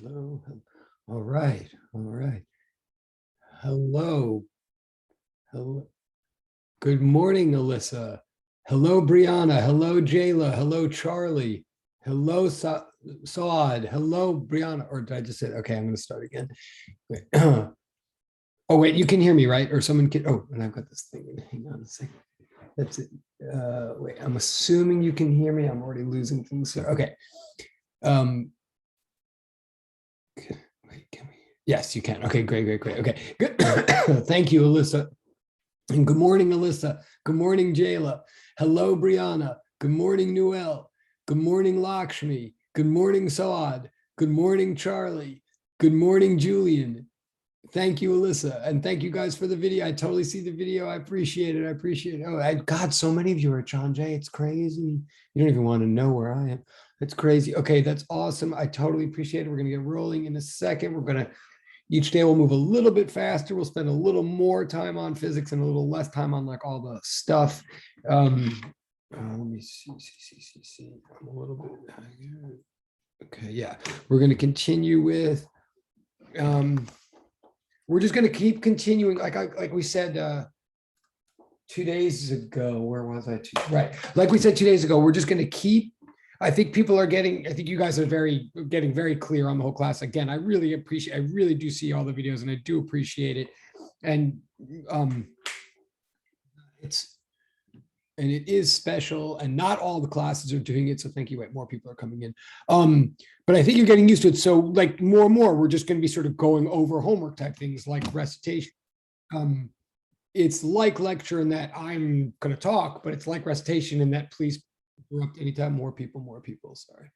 Hello. All right. All right. Hello. Hello. Good morning, Alyssa. Hello, Brianna. Hello, Jayla. Hello, Charlie. Hello, Saad. Hello, Brianna. Or did I just say, okay, I'm going to start again. Wait. Oh, wait, you can hear me, right? Or someone can, oh, and I've got this thing. Hang on a second. That's it. Wait, I'm assuming you can hear me. I'm already losing things. So, okay. Wait, can we? Yes, you can. Okay, great. Okay, good. Thank you, Alyssa. And good morning, Alyssa. Good morning, Jayla. Hello, Brianna. Good morning, Noel. Good morning, Lakshmi. Good morning, Saad. Good morning, Charlie. Good morning, Julian. Thank you, Alyssa. And thank you guys for the video. I totally see the video. I appreciate it. Oh, God, so many of you are John Jay. It's crazy. You don't even want to know where I am. It's crazy. Okay, that's awesome. I totally appreciate it. We're going to get rolling in a second. We're going to, each day we'll move a little bit faster. We'll spend a little more time on physics and a little less time on like all the stuff. Let me see. I'm a little bit. Okay, yeah. We're going to continue with, we're just going to keep continuing. Like we said 2 days ago, where was I? Right. Like we said 2 days ago, we're just going to keep, I think people are getting, I think you guys are getting very clear on the whole class. Again, I really do see all the videos and I do appreciate it. And it is special and not all the classes are doing it. So thank you. More people are coming in. But I think you're getting used to it. So like more and more, we're just going to be sort of going over homework type things like recitation. It's like lecture in that I'm going to talk, but it's like recitation in that please interrupt anytime. More people. Sorry.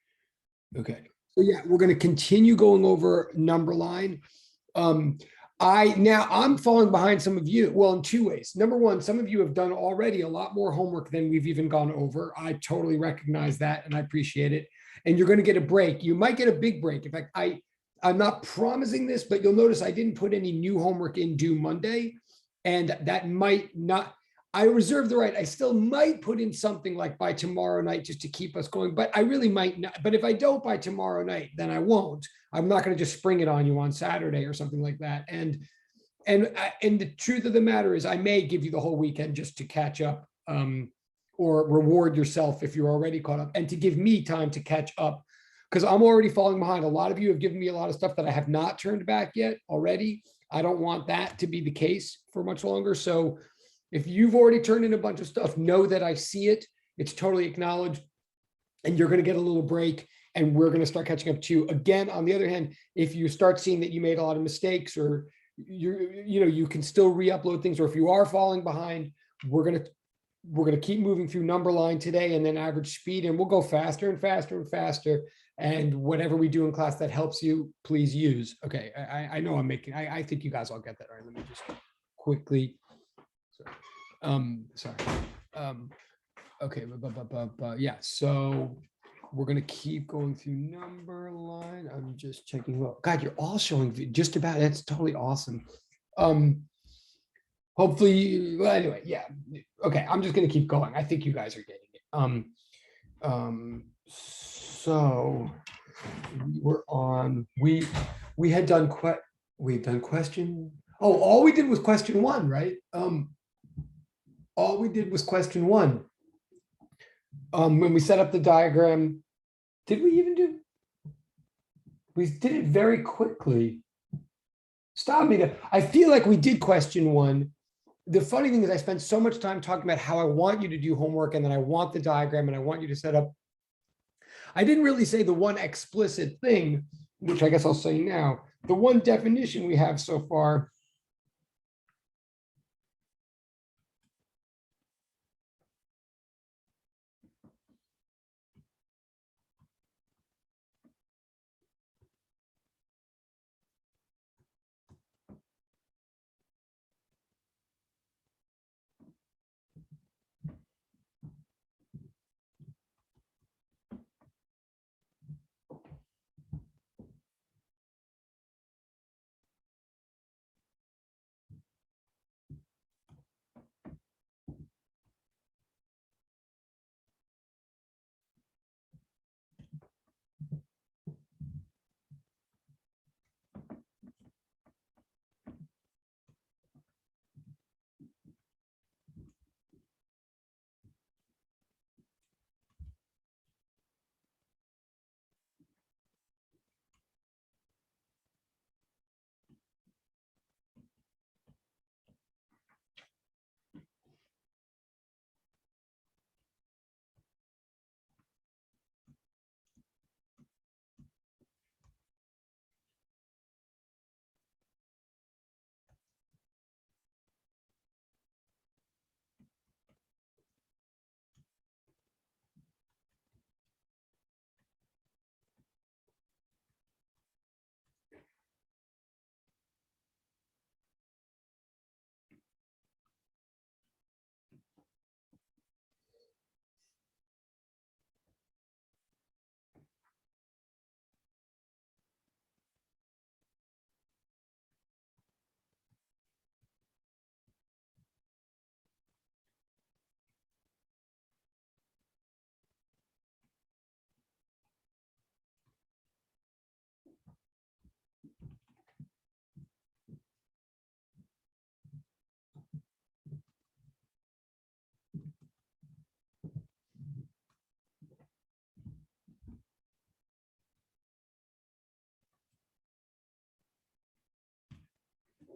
Okay. So yeah, we're going to continue going over number line. I'm falling behind some of you. Well, in two ways. Number one, some of you have done already a lot more homework than we've even gone over. I totally recognize that and I appreciate it. And you're going to get a break. You might get a big break. In fact, I'm not promising this, but you'll notice I didn't put any new homework in due Monday. And that might not, I reserve the right. I still might put in something like by tomorrow night just to keep us going, but I really might not. But if I don't by tomorrow night, then I won't. I'm not going to just spring it on you on Saturday or something like that. And the truth of the matter is I may give you the whole weekend just to catch up or reward yourself if you're already caught up and to give me time to catch up because I'm already falling behind. A lot of you have given me a lot of stuff that I have not turned back yet already. I don't want that to be the case for much longer. So if you've already turned in a bunch of stuff, know that I see it. It's totally acknowledged. And you're going to get a little break and we're going to start catching up to you. Again, on the other hand, if you start seeing that you made a lot of mistakes or you can still re-upload things, or if you are falling behind, we're going to keep moving through number line today and then average speed, and we'll go faster and faster and faster. And whatever we do in class that helps you, please use. Okay, I know I think you guys all get that. All right, let me just quickly. Sorry. Okay, yeah. So we're gonna keep going through number line. I'm just checking. Well, God, you're all showing just about. That's totally awesome. Hopefully, well, anyway, yeah. Okay, I'm just gonna keep going. I think you guys are getting it. So we're on. We had done we've done question. Oh, all we did was question one, right? All we did was question one. When we set up the diagram, did we even do? We did it very quickly. Stop me there. I feel like we did question one. The funny thing is I spent so much time talking about how I want you to do homework and then I want the diagram and I want you to set up. I didn't really say the one explicit thing, which I guess I'll say now. The one definition we have so far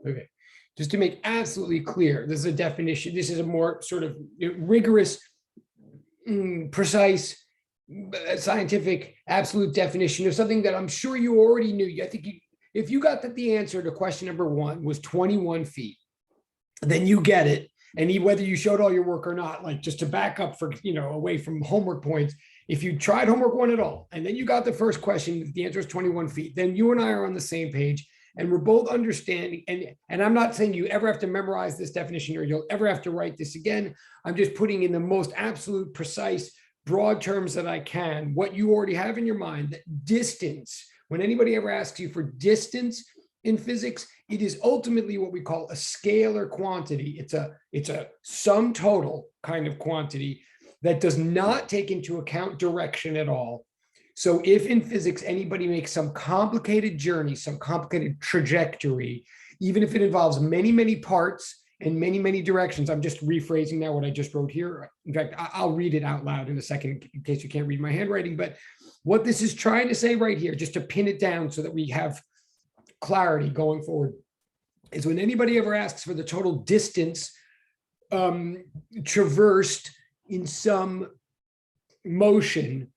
Okay, just to make absolutely clear, this is a definition. This is a more sort of rigorous, precise, scientific, absolute definition of something that I'm sure you already knew. I think if you got that the answer to question number 1 was 21 feet, then you get it. And whether you showed all your work or not, like just to back up for, away from homework points, if you tried homework 1 at all, and then you got the first question, the answer is 21 feet, then you and I are on the same page. And we're both understanding, and I'm not saying you ever have to memorize this definition or you'll ever have to write this again. I'm just putting in the most absolute, precise, broad terms that I can, what you already have in your mind, that distance, when anybody ever asks you for distance in physics, it is ultimately what we call a scalar quantity. It's a sum total kind of quantity that does not take into account direction at all. So if in physics anybody makes some complicated journey, some complicated trajectory, even if it involves many, many parts and many, many directions, I'm just rephrasing now what I just wrote here. In fact, I'll read it out loud in a second in case you can't read my handwriting. But what this is trying to say right here, just to pin it down so that we have clarity going forward, is when anybody ever asks for the total distance traversed in some motion,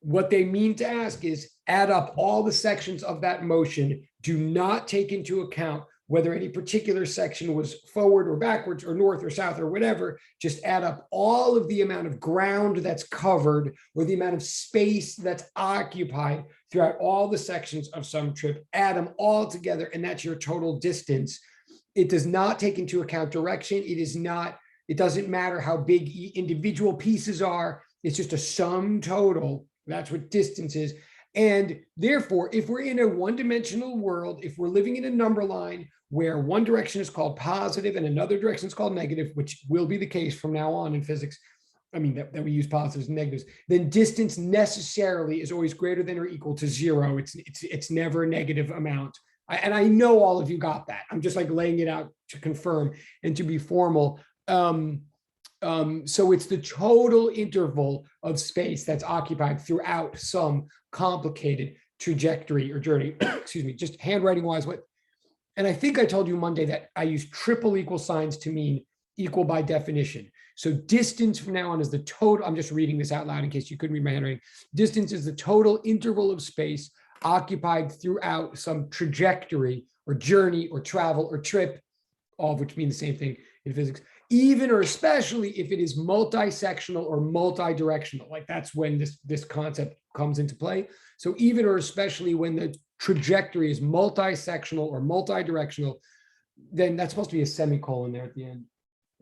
what they mean to ask is add up all the sections of that motion. Do not take into account whether any particular section was forward or backwards or north or south or whatever. Just add up all of the amount of ground that's covered or the amount of space that's occupied throughout all the sections of some trip. Add them all together, and that's your total distance. It does not take into account direction. It doesn't matter how big individual pieces are. It's just a sum total. That's what distance is. And therefore, if we're in a one-dimensional world, if we're living in a number line where one direction is called positive and another direction is called negative, which will be the case from now on in physics, I mean, that we use positives and negatives, then distance necessarily is always greater than or equal to 0. It's never a negative amount. And I know all of you got that. I'm just like laying it out to confirm and to be formal. So it's the total interval of space that's occupied throughout some complicated trajectory or journey. Excuse me, just handwriting wise. And I think I told you Monday that I use triple equal signs to mean equal by definition. So distance from now on is the total. I'm just reading this out loud in case you couldn't read my handwriting. Distance is the total interval of space occupied throughout some trajectory or journey or travel or trip, all of which mean the same thing in physics, even or especially if it is multi-sectional or multi-directional. Like that's when this concept comes into play. So even or especially when the trajectory is multi-sectional or multi-directional, then that's supposed to be a semicolon there at the end,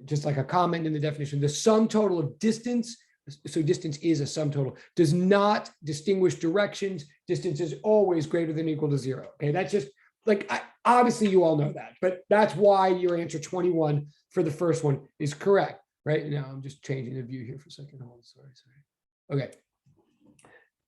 just like a comment in the definition. The sum total of distance, so distance is a sum total, does not distinguish directions. Distance is always greater than or equal to 0. Okay, that's just like, obviously you all know that, but that's why your answer 21 for the first one is correct, right? Now I'm just changing the view here for a second. Hold on, sorry. Okay.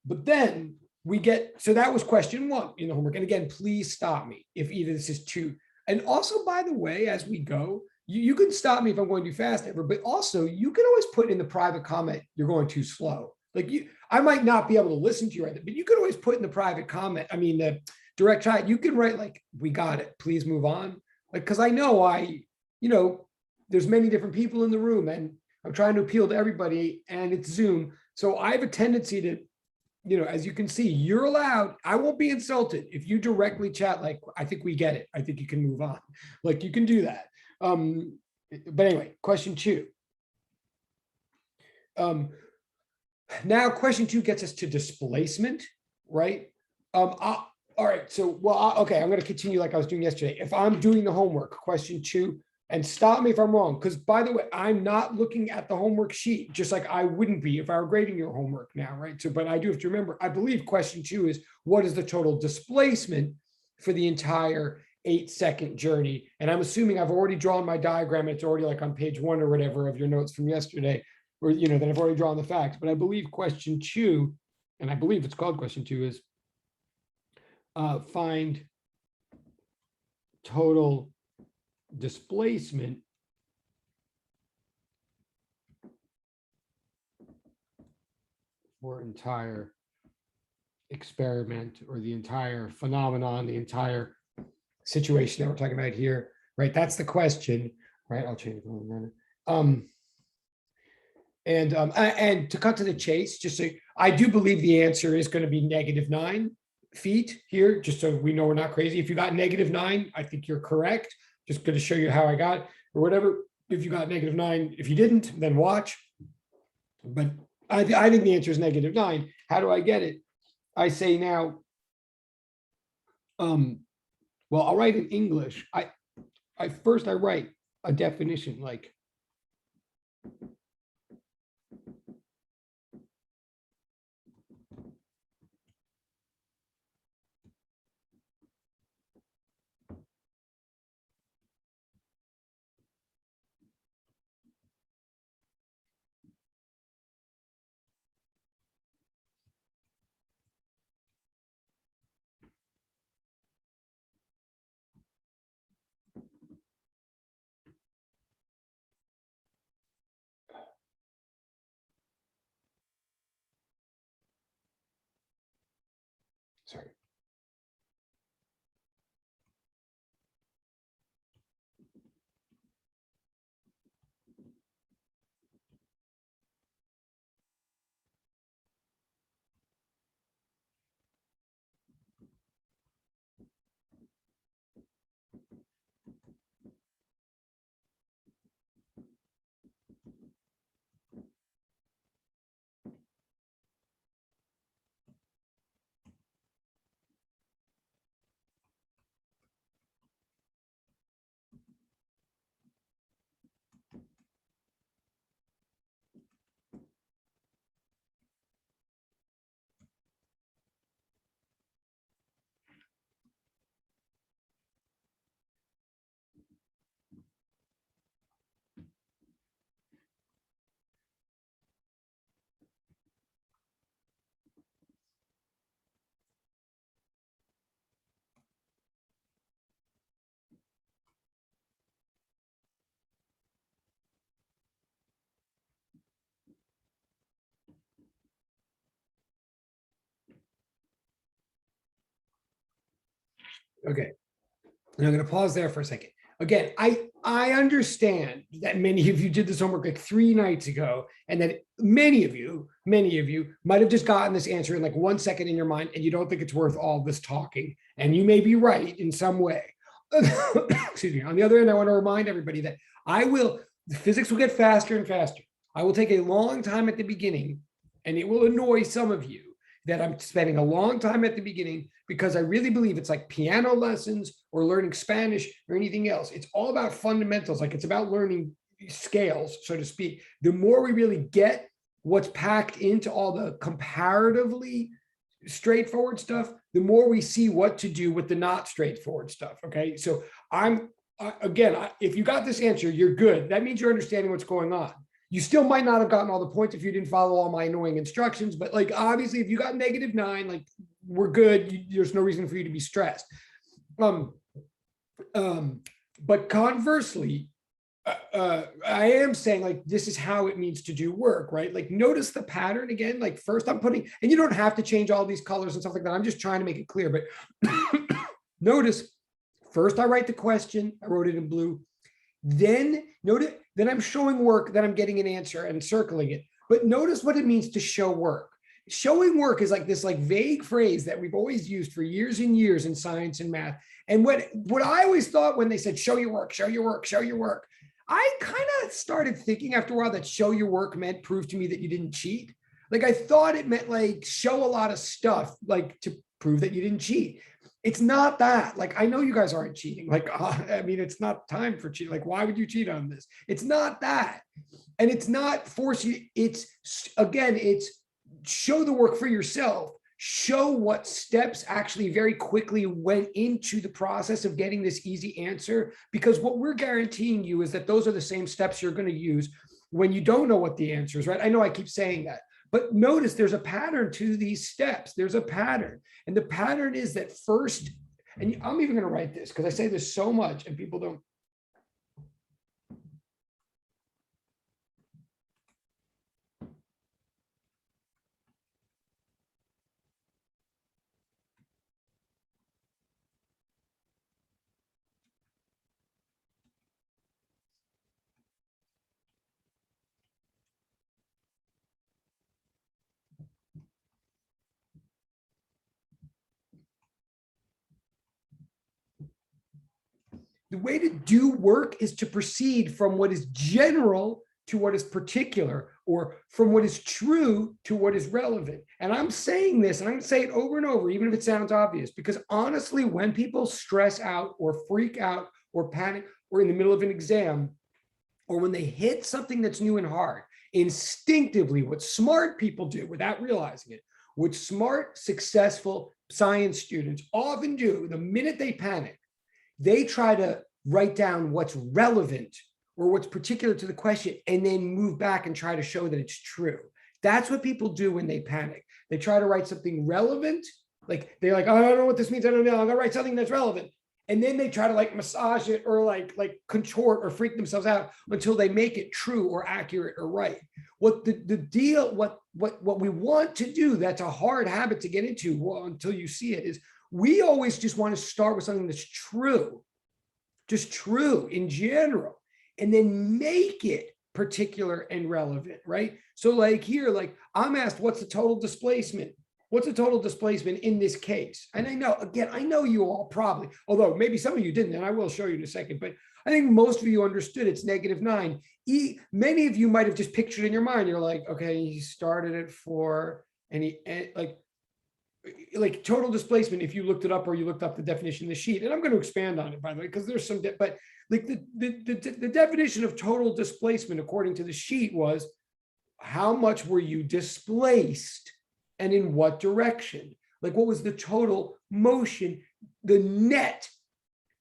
But then we get, so that was question 1 in the homework. And again, please stop me if either this is too, and also, by the way, as we go, you can stop me if I'm going too fast ever, but also you can always put in the private comment, you're going too slow. Like I might not be able to listen to you right there, but you can always put in the private comment, I mean, the direct chat, you can write like, we got it, please move on. Like, cause I know there's many different people in the room and I'm trying to appeal to everybody and it's Zoom. So I have a tendency to, as you can see, you're allowed, I won't be insulted if you directly chat like, I think we get it. I think you can move on. Like you can do that. But anyway, question 2. Now question 2 gets us to displacement, right? All right, so, okay, I'm going to continue like I was doing yesterday. If I'm doing the homework, question 2, and stop me if I'm wrong, because by the way, I'm not looking at the homework sheet, just like I wouldn't be if I were grading your homework now, right? So, but I do have to remember, I believe question 2 is, what is the total displacement for the entire 8-second journey? And I'm assuming I've already drawn my diagram. It's already like on page 1 or whatever of your notes from yesterday, or, that I've already drawn the facts. But I believe question 2, and I believe it's called question 2, is find total displacement for entire experiment or the entire phenomenon, the entire situation that we're talking about here, right? That's the question, right? I'll change it. And to cut to the chase, just so I do believe the answer is going to be -9 feet here, just so we know we're not crazy. If you got -9, I think you're correct. Just going to show you how I got or whatever. If you got -9, if you didn't, then watch. But I think the answer is -9. How do I get it? I say now, well, I'll write in English. I first I write a definition like sorry. Okay. And I'm going to pause there for a second. Again, I understand that many of you did this homework like 3 nights ago, and that many of you might have just gotten this answer in like 1 second in your mind, and you don't think it's worth all this talking. And you may be right in some way. Excuse me. On the other end, I want to remind everybody that the physics will get faster and faster. I will take a long time at the beginning, and it will annoy some of you that I'm spending a long time at the beginning, because I really believe it's like piano lessons or learning Spanish or anything else. It's all about fundamentals. Like it's about learning scales, so to speak. The more we really get what's packed into all the comparatively straightforward stuff, the more we see what to do with the not straightforward stuff. Okay. So if you got this answer, you're good. That means you're understanding what's going on. You still might not have gotten all the points if you didn't follow all my annoying instructions, but like, obviously if you got -9, like we're good. There's no reason for you to be stressed. But conversely, I am saying like, this is how it needs to do work, right? Like notice the pattern again, like first I'm putting, and you don't have to change all these colors and stuff like that. I'm just trying to make it clear, but notice first I write the question, I wrote it in blue. Then I'm showing work, then I'm getting an answer and circling it. But notice what it means to show work. Showing work is like this like vague phrase that we've always used for years and years in science and math. And what I always thought when they said show your work, show your work, show your work, I kind of started thinking after a while that show your work meant prove to me that you didn't cheat. Like I thought it meant like show a lot of stuff, like to prove that you didn't cheat. It's not that. Like I know you guys aren't cheating. Like I mean, it's not time for cheating. Like why would you cheat on this? It's not that, and it's not force you. It's again, it's show the work for yourself. Show what steps actually very quickly went into the process of getting this easy answer, because what we're guaranteeing you is that those are the same steps you're going to use when you don't know what the answer is, right? I know I keep saying that, but notice there's a pattern to these steps. There's a pattern. And the pattern is that first, and I'm even going to write this because I say this so much and people don't. way to do work is to proceed from what is general to what is particular, or from what is true to what is relevant. And I'm saying this, and I'm going to say it over and over, even if it sounds obvious, because honestly, when people stress out or freak out or panic or in the middle of an exam, or when they hit something that's new and hard, instinctively, what smart people do without realizing it, what smart, successful science students often do the minute they panic, they try to write down what's relevant or what's particular to the question, and then move back and try to show that it's true. That's what people do when they panic. They try to write something relevant. Like they're like, oh, I don't know what this means. I don't know. I'm gonna write something that's relevant. And then they try to like massage it or like contort or freak themselves out until they make it true or accurate or right. What the deal, what we want to do, that's a hard habit to get into until you see it, is we always just want to start with something that's true, just true in general, and then make it particular and relevant, right? So like here, like I'm asked, what's the total displacement? What's the total displacement in this case? And I know, again, I know you all probably, although maybe some of you didn't, and I will show you in a second, but I think most of you understood it's -9. Many of you might have just pictured in your mind, you're like, okay, he started at 4 and he like total displacement, if you looked it up or you looked up the definition in the sheet, and I'm going to expand on it, by the way, because there's some, but like the definition of total displacement according to the sheet was, how much were you displaced and in what direction? Like what was the total motion, the net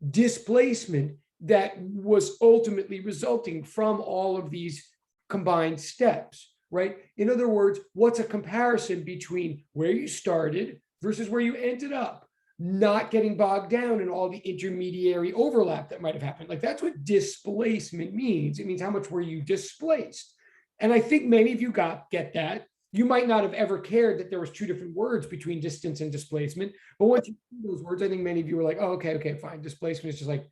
displacement that was ultimately resulting from all of these combined steps, right? In other words, what's a comparison between where you started versus where you ended up, not getting bogged down in all the intermediary overlap that might have happened. Like that's what displacement means. It means how much were you displaced. And I think many of you get that. You might not have ever cared that there was 2 different words between distance and displacement, but once you see those words, I think many of you were like, oh, okay, fine. Displacement is just like,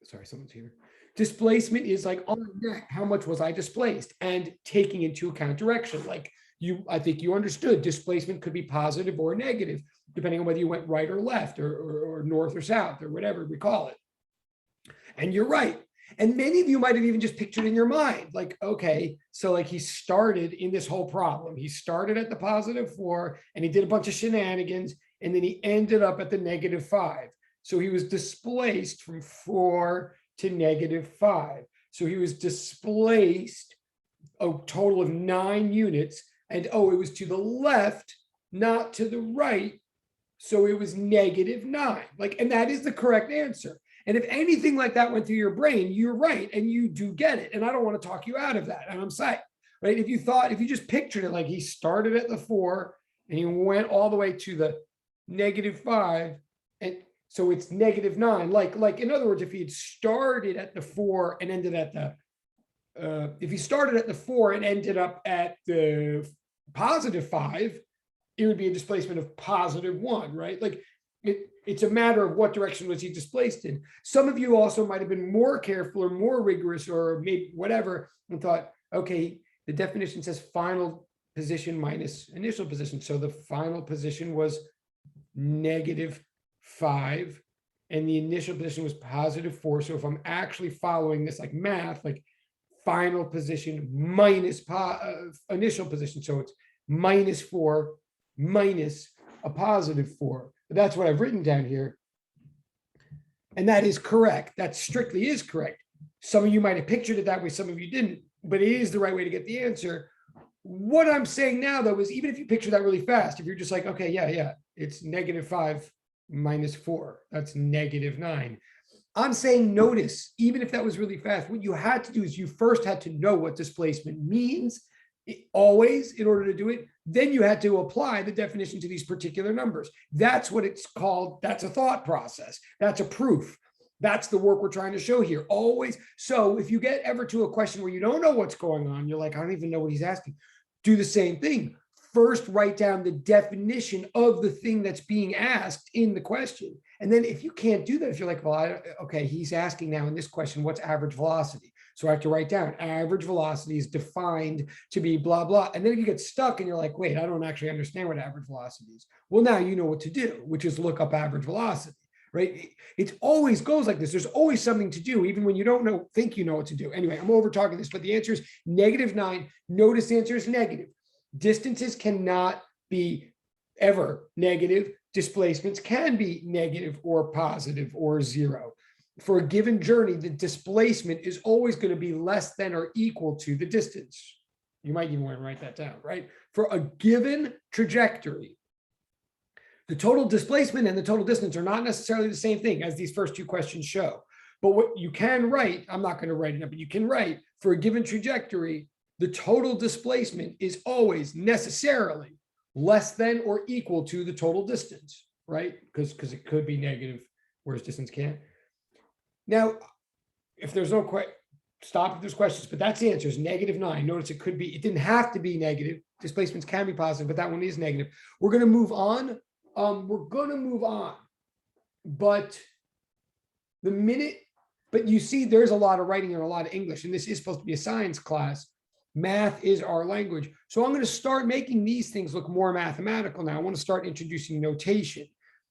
sorry, someone's here. Displacement is like on net, how much was I displaced, and taking into account direction. Like I think you understood displacement could be positive or negative, depending on whether you went right or left or north or south or whatever we call it. And you're right. And many of you might have even just pictured in your mind, like, okay, so like he started in this whole problem. He started at the +4 and he did a bunch of shenanigans, and then he ended up at the -5. So he was displaced from 4 to -5. So he was displaced a total of 9 units. And oh, it was to the left, not to the right. So it was -9. Like, and that is the correct answer. And if anything like that went through your brain, you're right, and you do get it. And I don't want to talk you out of that. And I'm saying, right, if you just pictured it like he started at the 4 and he went all the way to the -5, and so it's -9. Like in other words, if he had started at the 4 and ended at the if he started at the 4 and ended up at the +5, it would be a displacement of +1, right? Like it's a matter of what direction was he displaced in. Some of you also might have been more careful or more rigorous or maybe whatever and thought, okay, the definition says final position minus initial position. So the final position was -5 and the initial position was +4. So if I'm actually following this like math, like final position minus initial position. So it's -4 minus a +4. That's what I've written down here. And that is correct. That strictly is correct. Some of you might have pictured it that way, some of you didn't, but it is the right way to get the answer. What I'm saying now, though, is even if you picture that really fast, if you're just like, okay, yeah, it's -5 minus 4, that's -9. I'm saying notice, even if that was really fast, what you had to do is you first had to know what displacement means, always, in order to do it. Then you had to apply the definition to these particular numbers. That's what it's called. That's a thought process. That's a proof. That's the work we're trying to show here. Always. So if you get ever to a question where you don't know what's going on, you're like, I don't even know what he's asking. Do the same thing. First, write down the definition of the thing that's being asked in the question. And then if you can't do that, if you're like, well, okay, he's asking now in this question, what's average velocity? So I have to write down average velocity is defined to be blah, blah. And then if you get stuck and you're like, wait, I don't actually understand what average velocity is. Well, now you know what to do, which is look up average velocity, right? It always goes like this. There's always something to do, even when you don't think you know what to do. Anyway, I'm over talking this, but the answer is -9. Notice the answer is negative. Distances cannot be ever negative. Displacements can be negative or positive or zero. For a given journey, the displacement is always going to be less than or equal to the distance. You might even want to write that down, right? For a given trajectory, the total displacement and the total distance are not necessarily the same thing, as these first two questions show. But what you can write, I'm not going to write it up, but you can write for a given trajectory, the total displacement is always necessarily less than or equal to the total distance, right? Because it could be negative, whereas distance can't. Now, if there's no question, stop if there's questions, but that's the answer is -9. Notice it could be, it didn't have to be negative. Displacements can be positive, but that one is negative. We're going to move on. But but you see, there's a lot of writing and a lot of English, and this is supposed to be a science class. Math is our language. So I'm going to start making these things look more mathematical now. I want to start introducing notation,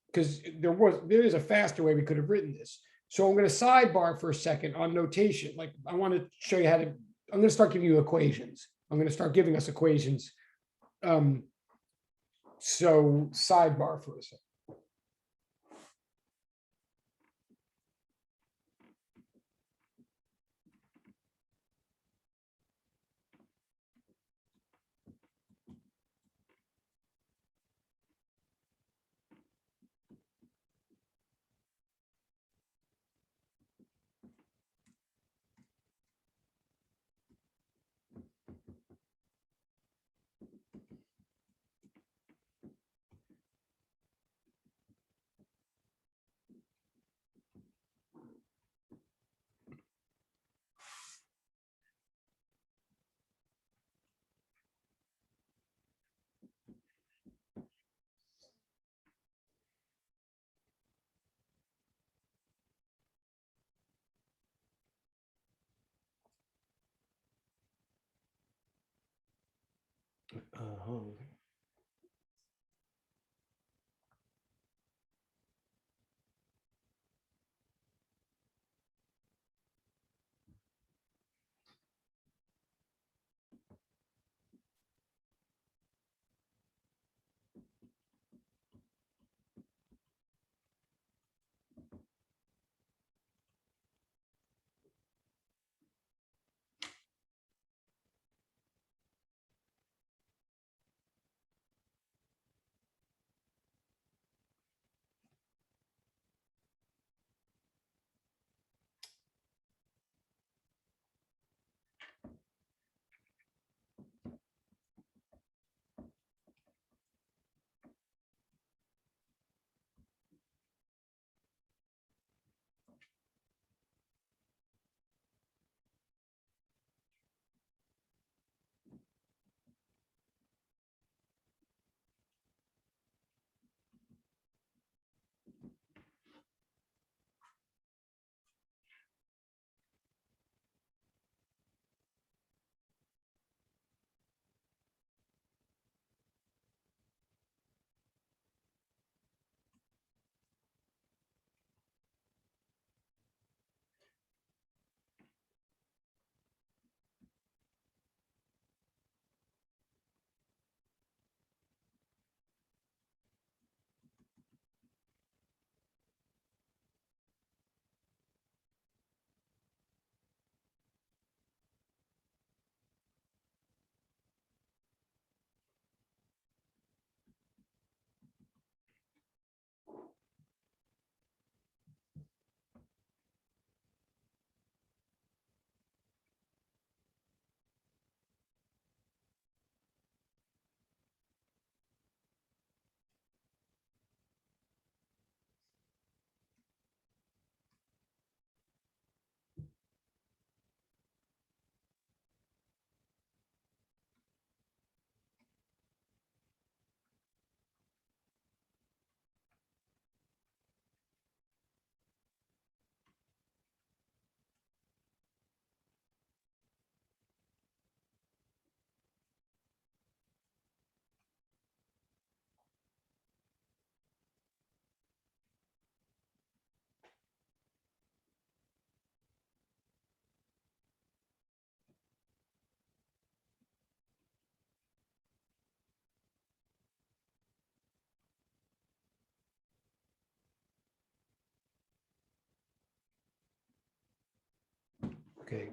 because there is a faster way we could have written this. So I'm going to sidebar for a second on notation. Like, I want to show you how to, I'm going to start giving you equations. I'm going to start giving us equations. So sidebar for a second. Okay.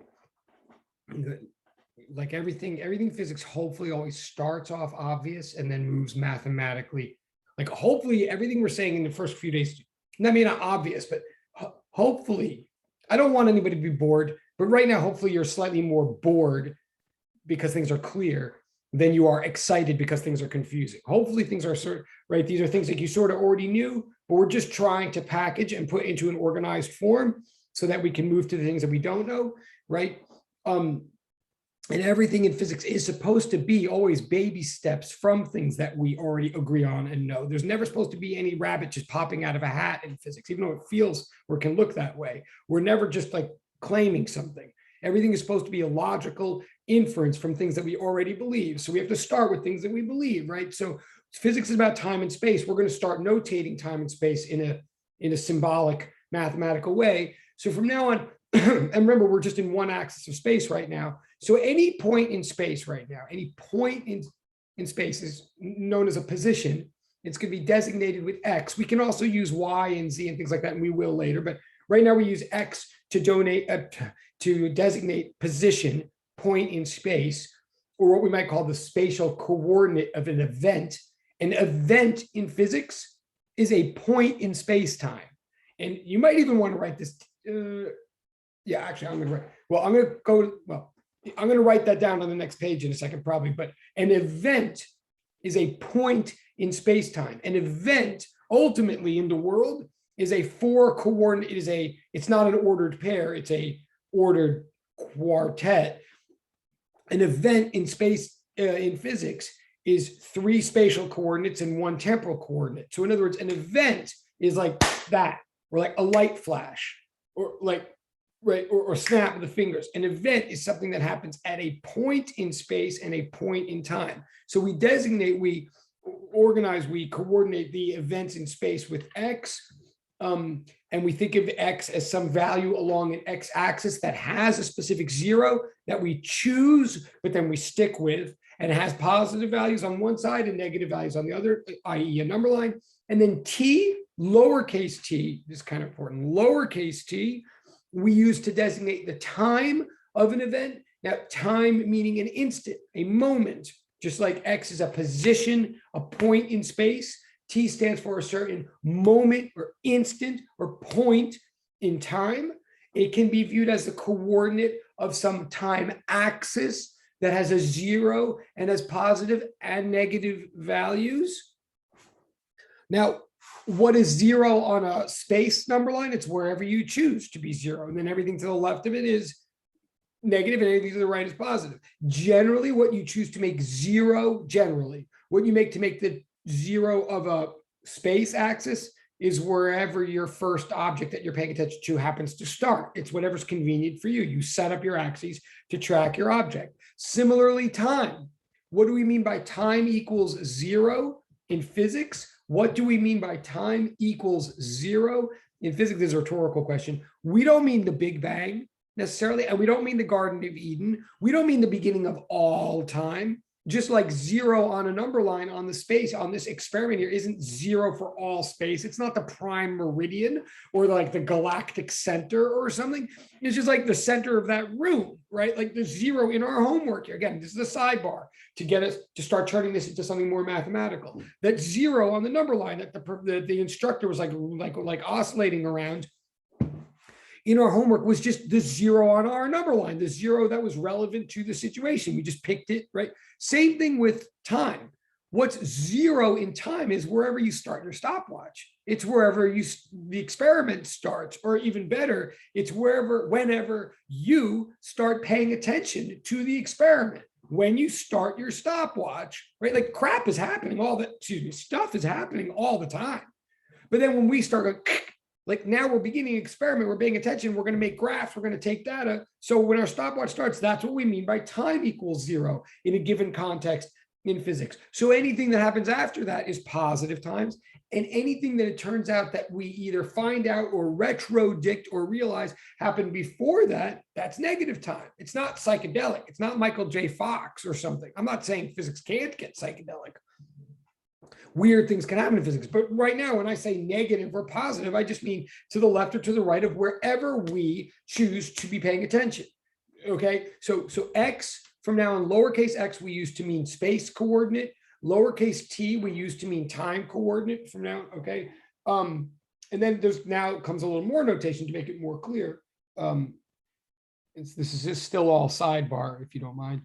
Like everything physics hopefully always starts off obvious and then moves mathematically. Like hopefully everything we're saying in the first few days, I mean, not obvious, but hopefully, I don't want anybody to be bored, but right now, hopefully you're slightly more bored because things are clear than you are excited because things are confusing. Hopefully things are right. These are things like you sort of already knew, but we're just trying to package and put into an organized form so that we can move to the things that we don't know, right? And everything in physics is supposed to be always baby steps from things that we already agree on and know. There's never supposed to be any rabbit just popping out of a hat in physics, even though it feels or can look that way. We're never just like claiming something. Everything is supposed to be a logical inference from things that we already believe. So we have to start with things that we believe, right? So physics is about time and space. We're going to start notating time and space in a symbolic mathematical way. So from now on, and remember, we're just in one axis of space right now. So any point in space right now, any point in space is known as a position. It's going to be designated with X. We can also use Y and Z and things like that, and we will later. But right now we use X to designate position, point in space, or what we might call the spatial coordinate of an event. An event in physics is a point in space-time. And you might even want to write this. Yeah, actually, I'm going to write that down on the next page in a second, probably. But an event is a point in space-time. An event ultimately in the world is a four coordinate. It's not an ordered pair. It's a ordered quartet. An event in space in physics is three spatial coordinates and one temporal coordinate. So in other words, an event is like that, or like a light flash, or like, right, or snap of the fingers. An event is something that happens at a point in space and a point in time. So we designate, we organize, we coordinate the events in space with X. And we think of X as some value along an X axis that has a specific zero that we choose, but then we stick with, and it has positive values on one side and negative values on the other, i.e. a number line. And then T, lowercase t, this is kind of important, lowercase t, we use to designate the time of an event. Now, time meaning an instant, a moment, just like X is a position, a point in space. T stands for a certain moment or instant or point in time. It can be viewed as the coordinate of some time axis that has a zero and has positive and negative values. Now, what is zero on a space number line? It's wherever you choose to be zero. And then everything to the left of it is negative and anything to the right is positive. Generally, what you choose to make zero, what you make to make the zero of a space axis is wherever your first object that you're paying attention to happens to start. It's whatever's convenient for you. You set up your axes to track your object. Similarly, time. What do we mean by time equals zero in physics? What do we mean by time equals zero? In physics, this is a rhetorical question. We don't mean the Big Bang necessarily, and we don't mean the Garden of Eden. We don't mean the beginning of all time. Just like zero on a number line on the space on this experiment here isn't zero for all space. It's not the prime meridian or like the galactic center or something. It's just like the center of that room, right? Like the zero in our homework here. Again, this is a sidebar to get us to start turning this into something more mathematical. That zero on the number line that the instructor was like oscillating around in our homework was just the zero on our number line, the zero that was relevant to the situation. We just picked it, right? Same thing with time. What's zero in time is wherever you start your stopwatch. It's wherever the experiment starts, or even better, it's whenever you start paying attention to the experiment. When you start your stopwatch, right? Like crap is happening, stuff is happening all the time. But then when we start going, like now we're beginning an experiment, we're paying attention, we're going to make graphs, we're going to take data. So when our stopwatch starts, that's what we mean by time equals zero in a given context in physics. So anything that happens after that is positive times, and anything that it turns out that we either find out or retrodict or realize happened before that, that's negative time. It's not psychedelic. It's not Michael J. Fox or something. I'm not saying physics can't get psychedelic. Weird things can happen in physics. But right now, when I say negative or positive, I just mean to the left or to the right of wherever we choose to be paying attention. Okay, so X from now on, lowercase x we use to mean space coordinate, lowercase t we use to mean time coordinate from now. Okay, and then there's now comes a little more notation to make it more clear. This is just still all sidebar, if you don't mind.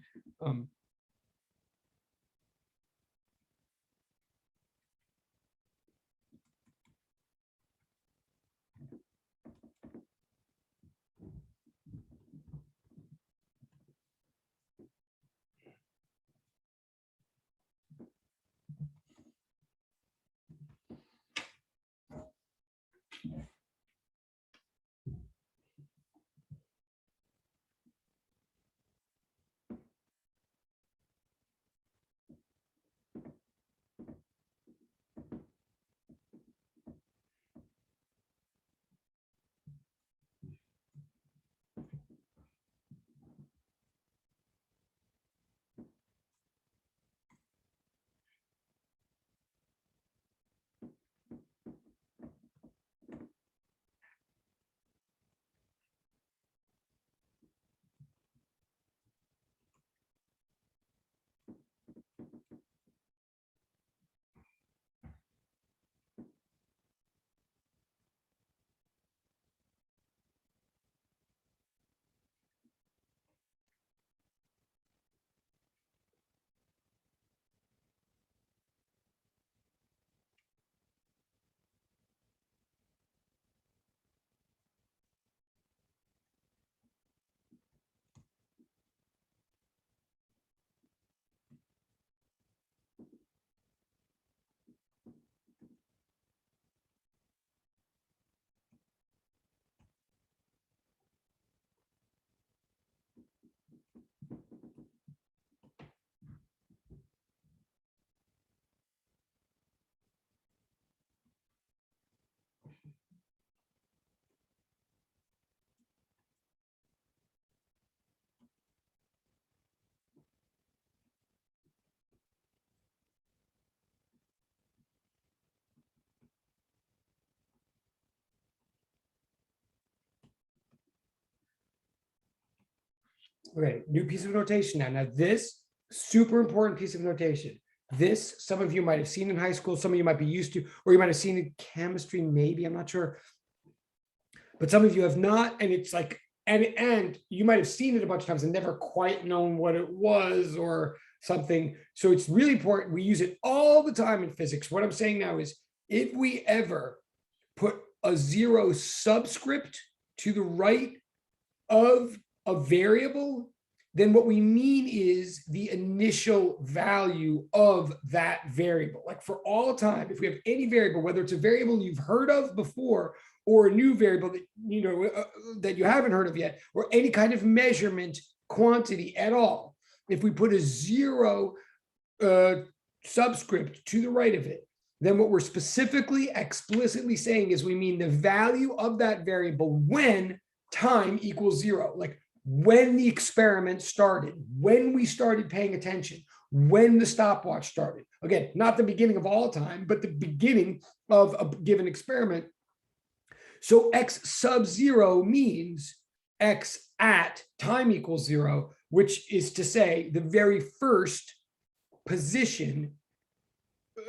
Okay, new piece of notation now. Now this super important piece of notation. This, some of you might have seen in high school, some of you might be used to, or you might have seen in chemistry, maybe, I'm not sure. But some of you have not, and it's like, and you might have seen it a bunch of times and never quite known what it was or something. So it's really important. We use it all the time in physics. What I'm saying now is if we ever put a zero subscript to the right of a variable, then what we mean is the initial value of that variable. Like for all time, if we have any variable, whether it's a variable you've heard of before or a new variable that that you haven't heard of yet, or any kind of measurement quantity at all, if we put a zero subscript to the right of it, then what we're specifically explicitly saying is we mean the value of that variable when time equals zero, like when the experiment started, when we started paying attention, when the stopwatch started. Again, not the beginning of all time, but the beginning of a given experiment. So x sub zero means x at time equals zero, which is to say the very first position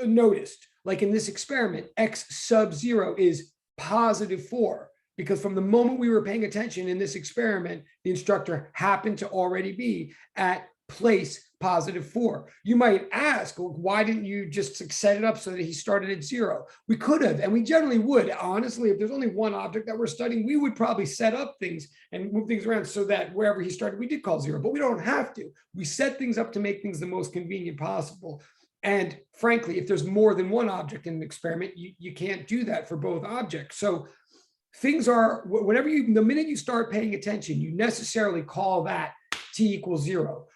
noticed. Like in this experiment, x sub zero is +4. Because from the moment we were paying attention in this experiment, the instructor happened to already be at place +4. You might ask, well, why didn't you just set it up so that he started at 0? We could have, and we generally would. Honestly, if there's only one object that we're studying, we would probably set up things and move things around so that wherever he started, we did call 0, but we don't have to. We set things up to make things the most convenient possible. And frankly, if there's more than one object in an experiment, you can't do that for both objects. So things are, whenever the minute you start paying attention, you necessarily call that t equals 0.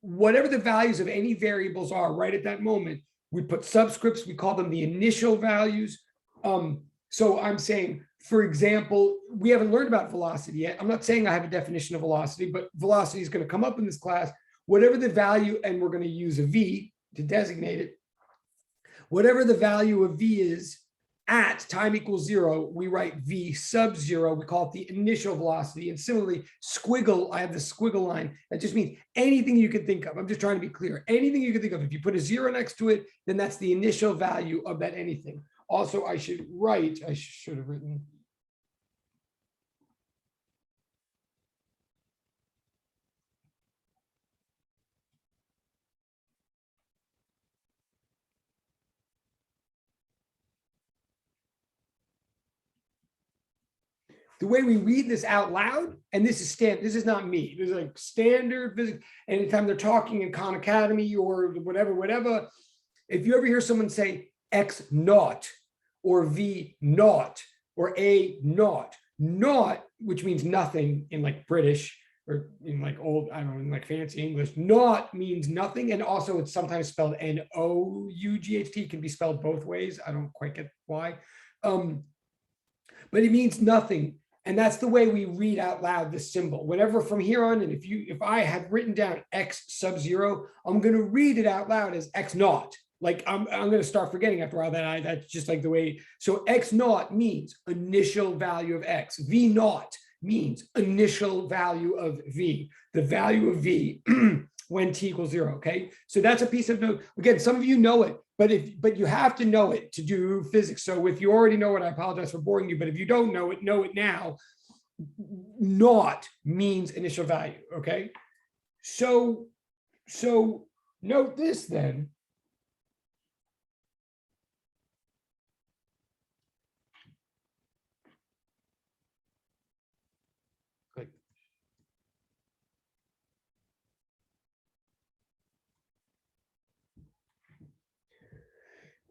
Whatever the values of any variables are right at that moment, we put subscripts, we call them the initial values. So I'm saying, for example, we haven't learned about velocity yet. I'm not saying I have a definition of velocity, but velocity is going to come up in this class. Whatever the value, and we're going to use a v to designate it, whatever the value of v is at time equals 0, we write v sub 0. We call it the initial velocity. And similarly, squiggle, I have the squiggle line. That just means anything you can think of. I'm just trying to be clear. Anything you can think of. If you put a 0 next to it, then that's the initial value of that anything. Also, I should have written. The way we read this out loud, and this is not me, this is like standard physics. Anytime they're talking in Khan Academy or whatever, if you ever hear someone say X naught or V naught or A naught, which means nothing in like British or in like old, I don't know, in like fancy English, naught means nothing. And also it's sometimes spelled N-O-U-G-H-T, can be spelled both ways. I don't quite get why. But it means nothing. And that's the way we read out loud this symbol. Whenever from here on, and if I have written down X sub 0, I'm going to read it out loud as X naught. Like I'm going to start forgetting after all that. That's just like the way. So X naught means initial value of X. V naught means initial value of V. The value of V when t equals 0. Okay. So that's a piece of note. Again, some of you know it, but you have to know it to do physics. So if you already know it, I apologize for boring you, but if you don't know it now. Naught means initial value. Okay. So note this then. Good.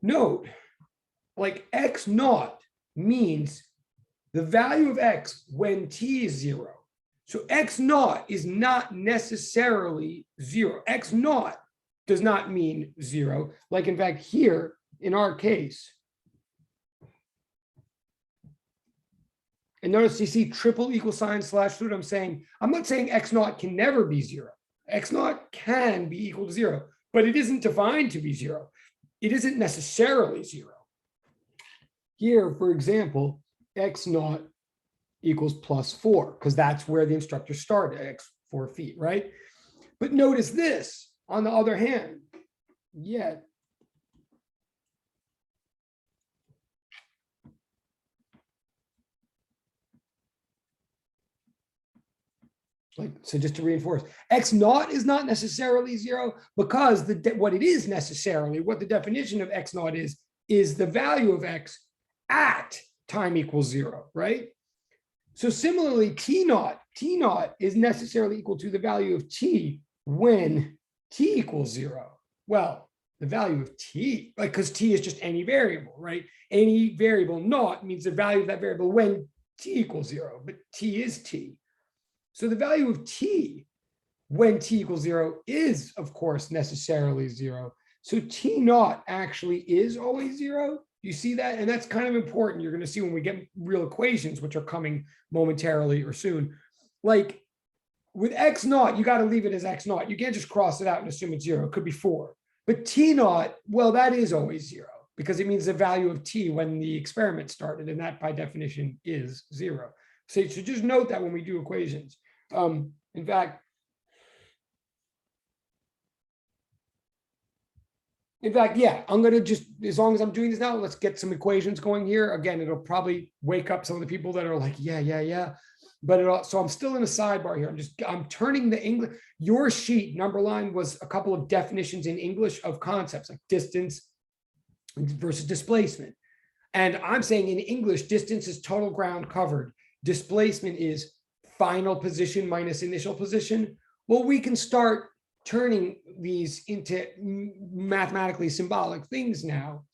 Note, like X naught means the value of X when t is 0. So X naught is not necessarily 0. X naught does not mean 0. Like in fact, here in our case, and notice you see triple equal sign slash root. I'm not saying X naught can never be 0. X naught can be equal to 0, but it isn't defined to be 0. It isn't necessarily 0. Here, for example, X naught equals +4, because that's where the instructor started, X 4 feet, right? But notice this, on the other hand, yet so just to reinforce, X naught is not necessarily 0, because what it is necessarily, what the definition of X naught is the value of X at time equals 0, right? So similarly, T naught is necessarily equal to the value of T when T equals 0. Well, the value of T, like, because T is just any variable, right? Any variable naught means the value of that variable when T equals 0, but T is T. So the value of T when T equals 0 is, of course, necessarily 0. So T naught actually is always 0. You see that? And that's kind of important. You're going to see when we get real equations, which are coming momentarily or soon. Like with X naught, you got to leave it as X naught. You can't just cross it out and assume it's 0. It could be 4. But T naught, well, that is always 0, because it means the value of T when the experiment started. And that by definition is 0. So just note that when we do equations. In fact, yeah, I'm going to just, as long as I'm doing this now, let's get some equations going here. Again, it'll probably wake up some of the people that are like, yeah. But so I'm still in a sidebar here. I'm turning the English, your sheet number line was a couple of definitions in English of concepts like distance versus displacement. And I'm saying in English, distance is total ground covered. Displacement is final position minus initial position. Well, we can start turning these into mathematically symbolic things now.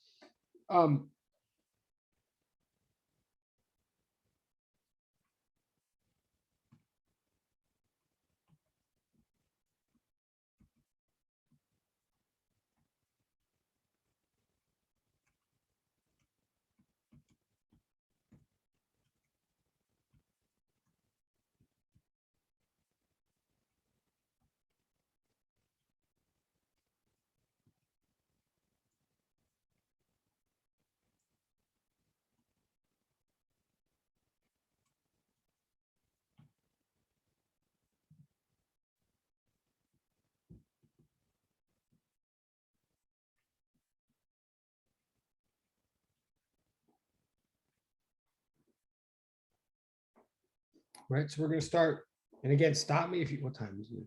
right? So we're going to start, and again, stop me if you, what time is it?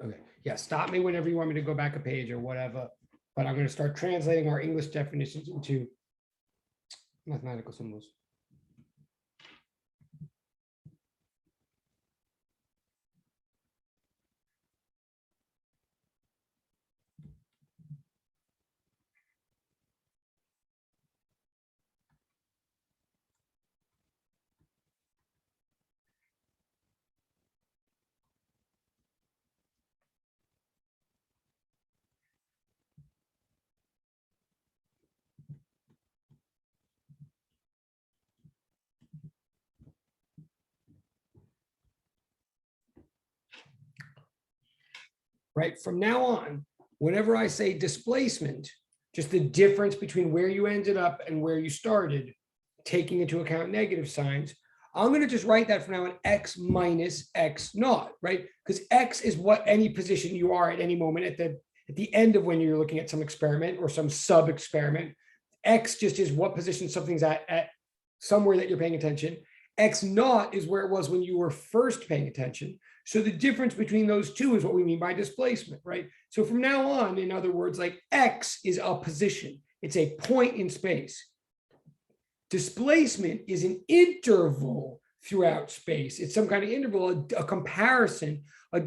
Okay, yeah, stop me whenever you want me to go back a page or whatever, but I'm going to start translating our English definitions into mathematical symbols. Right, from now on, whenever I say displacement, just the difference between where you ended up and where you started, taking into account negative signs, I'm going to just write that from now on x minus x naught, right? Because x is what any position you are at any moment at the end of when you're looking at some experiment or some sub experiment. X just is what position something's at somewhere that you're paying attention. X naught is where it was when you were first paying attention. So the difference between those two is what we mean by displacement, right? So from now on, in other words, like x is a position. It's a point in space. Displacement is an interval throughout space. It's some kind of interval, a comparison, a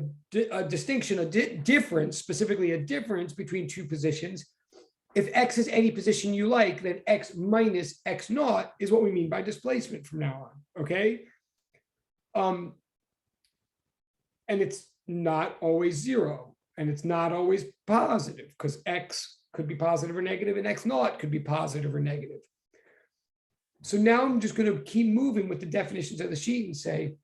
distinction, a difference, specifically a difference between two positions. If x is any position you like, then x minus x naught is what we mean by displacement from now on, okay? And it's not always zero, and it's not always positive, because x could be positive or negative, and x naught could be positive or negative. So now I'm just going to keep moving with the definitions of the sheet and say,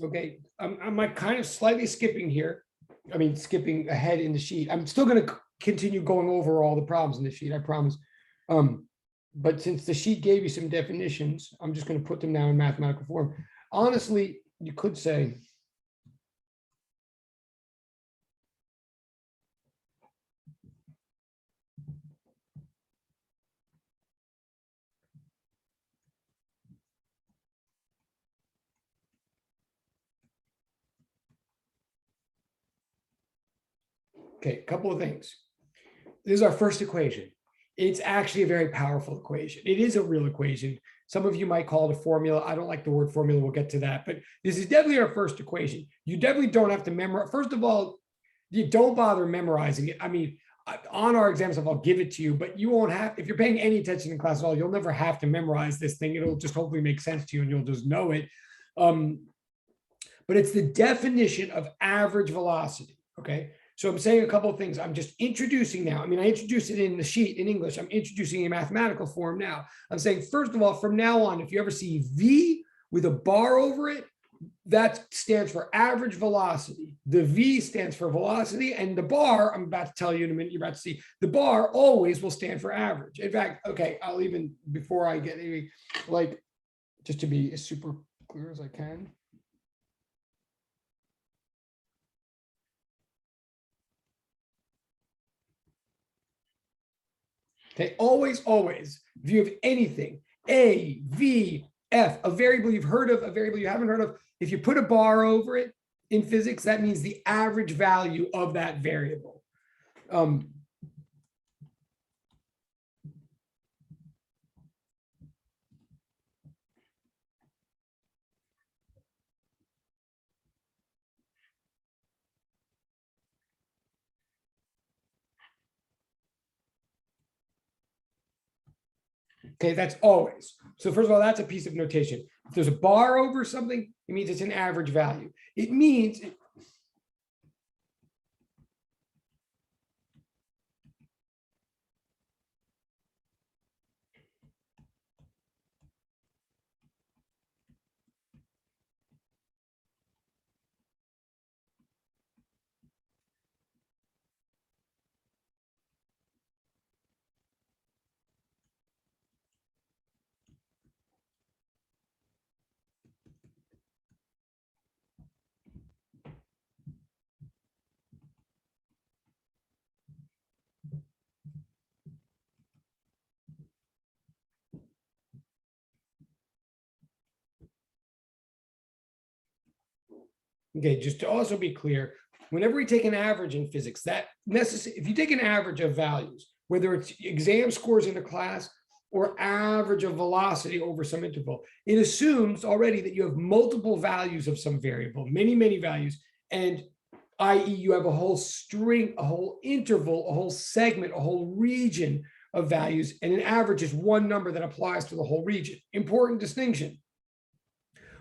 okay, I'm kind of slightly skipping here. I mean, skipping ahead in the sheet. I'm still going to continue going over all the problems in the sheet, I promise. But since the sheet gave you some definitions, I'm just going to put them now in mathematical form. Honestly, you could say, okay, a couple of things. This is our first equation. It's actually a very powerful equation. It is a real equation. Some of you might call it a formula. I don't like the word formula. We'll get to that. But this is definitely our first equation. You definitely don't have to memorize. First of all, you don't bother memorizing it. I mean, on our exam stuff, I'll give it to you, but you won't have, if you're paying any attention in class at all, you'll never have to memorize this thing. It'll just hopefully make sense to you and you'll just know it. But it's the definition of average velocity, okay? So I'm saying a couple of things. I'm just introducing now. I mean, I introduced it in the sheet in English. I'm introducing a mathematical form now. I'm saying, first of all, from now on, if you ever see V with a bar over it, that stands for average velocity. The V stands for velocity, and the bar, I'm about to tell you in a minute, you're about to see, the bar always will stand for average. In fact, okay, I'll even, before I get any, like, just to be as super clear as I can. Okay, always, if you have anything, A, V, F, a variable you've heard of, a variable you haven't heard of, if you put a bar over it in physics, that means the average value of that variable. Okay, that's always. So first of all, that's a piece of notation. If there's a bar over something, it means it's an average value. It means okay, just to also be clear, whenever we take an average in physics, that necessary, if you take an average of values, whether it's exam scores in a class or average of velocity over some interval, it assumes already that you have multiple values of some variable, many, many values, and i.e. you have a whole string, a whole interval, a whole segment, a whole region of values, and an average is one number that applies to the whole region. Important distinction.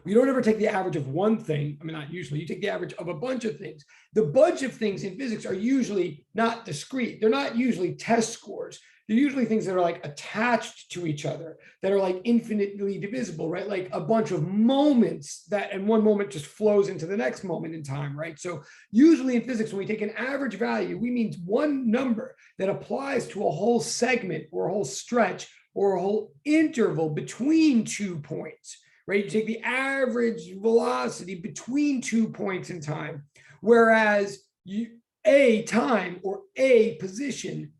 You don't ever take the average of one thing. I mean, not usually. You take the average of a bunch of things. The bunch of things in physics are usually not discrete. They're not usually test scores. They're usually things that are like attached to each other, that are like infinitely divisible, right? Like a bunch of moments that, and one moment just flows into the next moment in time, right? So usually in physics, when we take an average value, we mean one number that applies to a whole segment or a whole stretch or a whole interval between 2 points. Right? You take the average velocity between 2 points in time, whereas a time or a position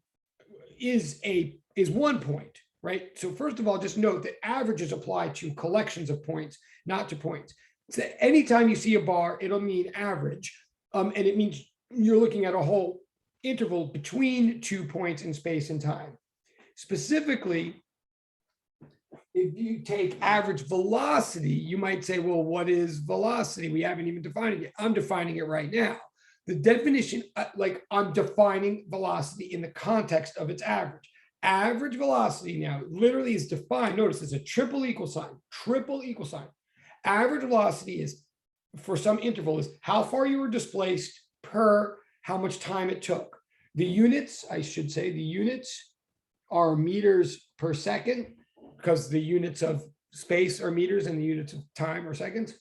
is 1 point, right? So first of all, just note that averages apply to collections of points, not to points. So anytime you see a bar, it'll mean average, and it means you're looking at a whole interval between 2 points in space and time. Specifically, if you take average velocity, you might say, well, what is velocity? We haven't even defined it yet. I'm defining it right now. The definition, like I'm defining velocity in the context of its average. Average velocity now literally is defined. Notice there's a triple equal sign. Average velocity is, for some interval, is how far you were displaced per how much time it took. The units, I should say, the units are meters per second, because the units of space are meters and the units of time are seconds.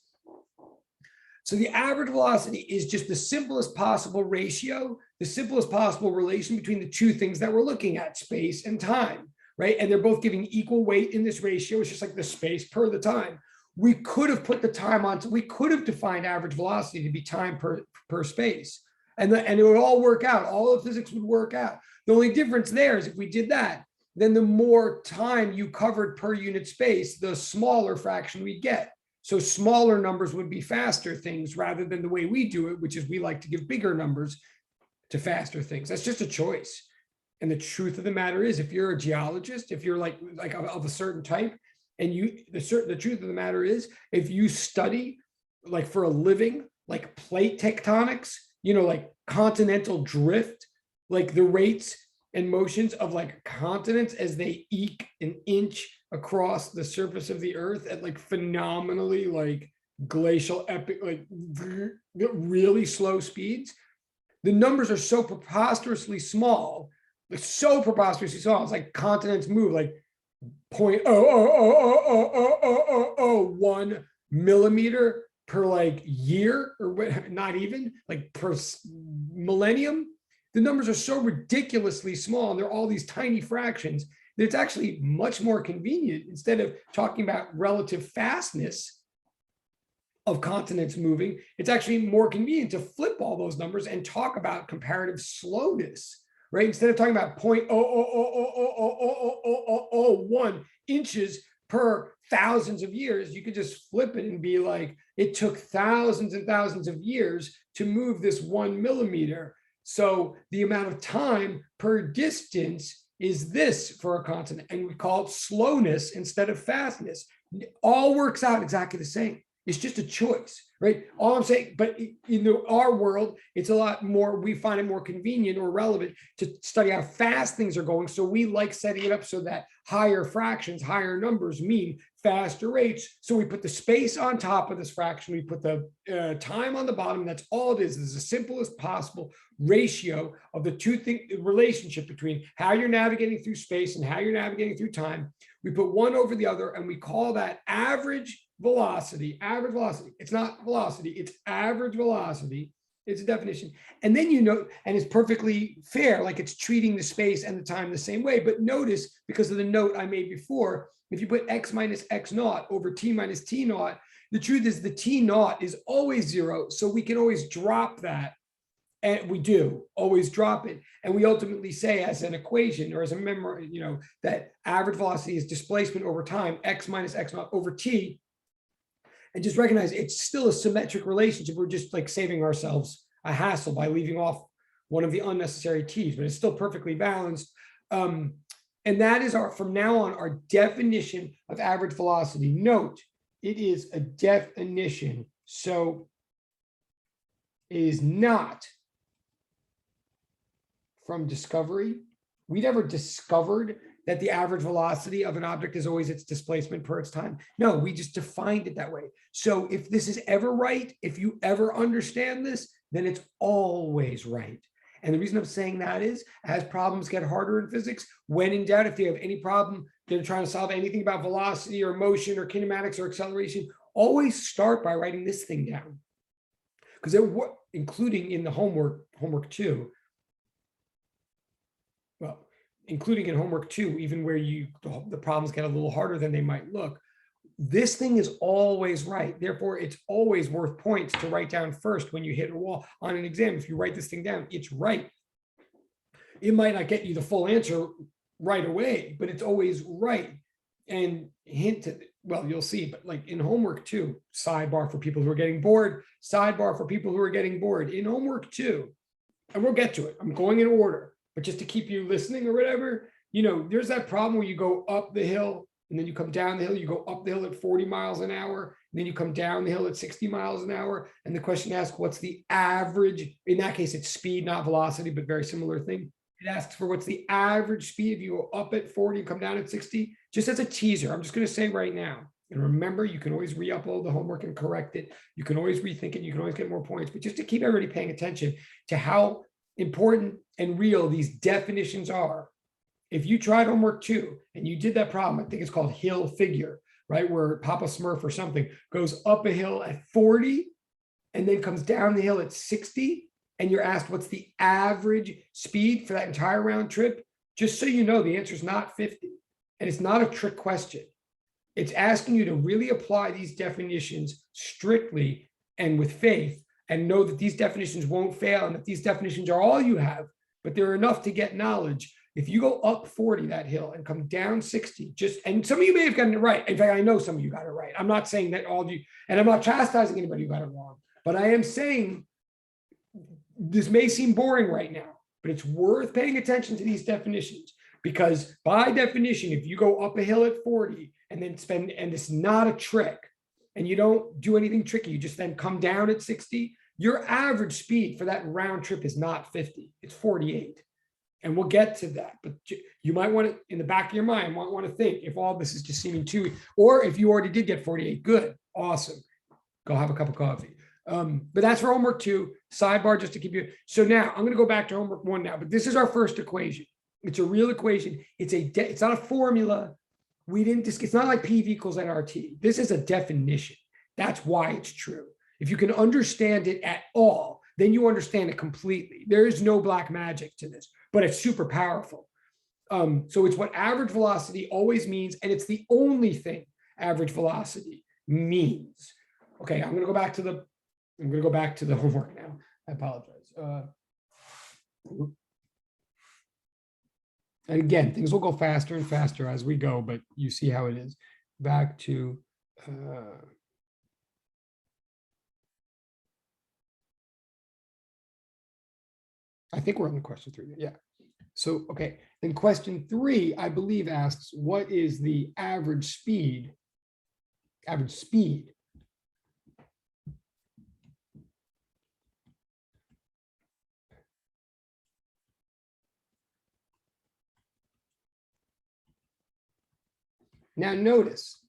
So the average velocity is just the simplest possible ratio, the simplest possible relation between the two things that we're looking at, space and time, right? And they're both giving equal weight in this ratio. It's just like the space per the time. We could have put the time on, we could have defined average velocity to be time per space. And it would all work out. All of physics would work out. The only difference there is if we did that, then the more time you covered per unit space, the smaller fraction we get. So smaller numbers would be faster things rather than the way we do it, which is we like to give bigger numbers to faster things. That's just a choice. And the truth of the matter is, if you're a geologist, if you're like of a certain type, and the truth of the matter is, if you study like for a living, like plate tectonics, like continental drift, like the rates and motions of like continents as they eke an inch across the surface of the earth at like phenomenally like glacial epic, like really slow speeds. The numbers are so preposterously small. It's like continents move like 0.0000001 millimeter per like year, or not even like per millennium. The numbers are so ridiculously small, and they're all these tiny fractions, that it's actually much more convenient, instead of talking about relative fastness of continents moving, it's actually more convenient to flip all those numbers and talk about comparative slowness, right? Instead of talking about 0.0000001 inches per thousands of years, you could just flip it and be like, it took thousands and thousands of years to move this 1 millimeter. So the amount of time per distance is this for a continent, and we call it slowness instead of fastness. It all works out exactly the same. It's just a choice, right? All I'm saying, but in our world, it's a lot more, we find it more convenient or relevant to study how fast things are going. So we like setting it up so that higher fractions, higher numbers mean faster rates. So we put the space on top of this fraction, we put the time on the bottom. That's all it is. It's the simplest possible ratio of the two things, relationship between how you're navigating through space and how you're navigating through time. We put one over the other and we call that average velocity. Average velocity. It's not velocity, it's average velocity. It's a definition. And then, you know, and it's perfectly fair, like it's treating the space and the time the same way. But notice, because of the note I made before, if you put x minus x naught over t minus t naught, the truth is the t naught is always 0. So we can always drop that. And we do always drop it. And we ultimately say as an equation or as a memory, you know, that average velocity is displacement over time, x minus x naught over t. And just recognize it's still a symmetric relationship. We're just like saving ourselves a hassle by leaving off one of the unnecessary t's, but it's still perfectly balanced. And that is our, from now on, our definition of average velocity. Note, it is a definition. So it is not from discovery. We never discovered that the average velocity of an object is always its displacement per its time. No, we just defined it that way. So if this is ever right, if you ever understand this, then it's always right. And the reason I'm saying that is, as problems get harder in physics, when in doubt, if you have any problem, they're trying to solve anything about velocity or motion or kinematics or acceleration, always start by writing this thing down. Because including in the homework 2, well, including in homework 2, even where the problems get a little harder than they might look, this thing is always right. Therefore, it's always worth points to write down first when you hit a wall on an exam. If you write this thing down, it's right. It might not get you the full answer right away, but it's always right. And hint to, well, you'll see, but like in homework 2, sidebar for people who are getting bored, sidebar for people who are getting bored. In homework 2, and we'll get to it, I'm going in order, but just to keep you listening or whatever, you know, there's that problem where you go up the hill and then you come down the hill, you go up the hill at 40 miles an hour, and then you come down the hill at 60 miles an hour. And the question asks, what's the average? In that case, it's speed, not velocity, but very similar thing. It asks for what's the average speed if you go up at 40 and come down at 60. Just as a teaser, I'm just going to say right now, and remember, you can always re-upload the homework and correct it. You can always rethink it. You can always get more points, but just to keep everybody paying attention to how important and real these definitions are. If you tried homework 2 and you did that problem, I think it's called hill figure, right? Where Papa Smurf or something goes up a hill at 40 and then comes down the hill at 60. And you're asked what's the average speed for that entire round trip. Just so you know, the answer is not 50. And it's not a trick question. It's asking you to really apply these definitions strictly and with faith, and know that these definitions won't fail and that these definitions are all you have, but they're enough to get knowledge. If you go up 40 that hill and come down 60, and some of you may have gotten it right. In fact, I know some of you got it right. I'm not saying that all of you, and I'm not chastising anybody who got it wrong, but I am saying this may seem boring right now, but it's worth paying attention to these definitions, because by definition, if you go up a hill at 40 and then and it's not a trick, and you don't do anything tricky, you just then come down at 60, your average speed for that round trip is not 50, it's 48. And we'll get to that, but you might want to, in the back of your mind, want to think if all this is just seeming too, or if you already did get 48, good, awesome, go have a cup of coffee. But that's for homework 2, sidebar, just to keep you. So now I'm going to go back to homework 1 now, but this is our first equation. It's a real equation. It's not a formula. It's not like PV equals nRT. This is a definition. That's why it's true. If you can understand it at all, then you understand it completely. There is no black magic to this, but it's super powerful. So it's what average velocity always means, and it's the only thing average velocity means. Okay, I'm going to go back to the homework now. I apologize. And again, things will go faster and faster as we go, but you see how it is. Back to I think we're on the question 3. Yeah. So, okay. Then question 3, I believe, asks, what is the average speed Now notice,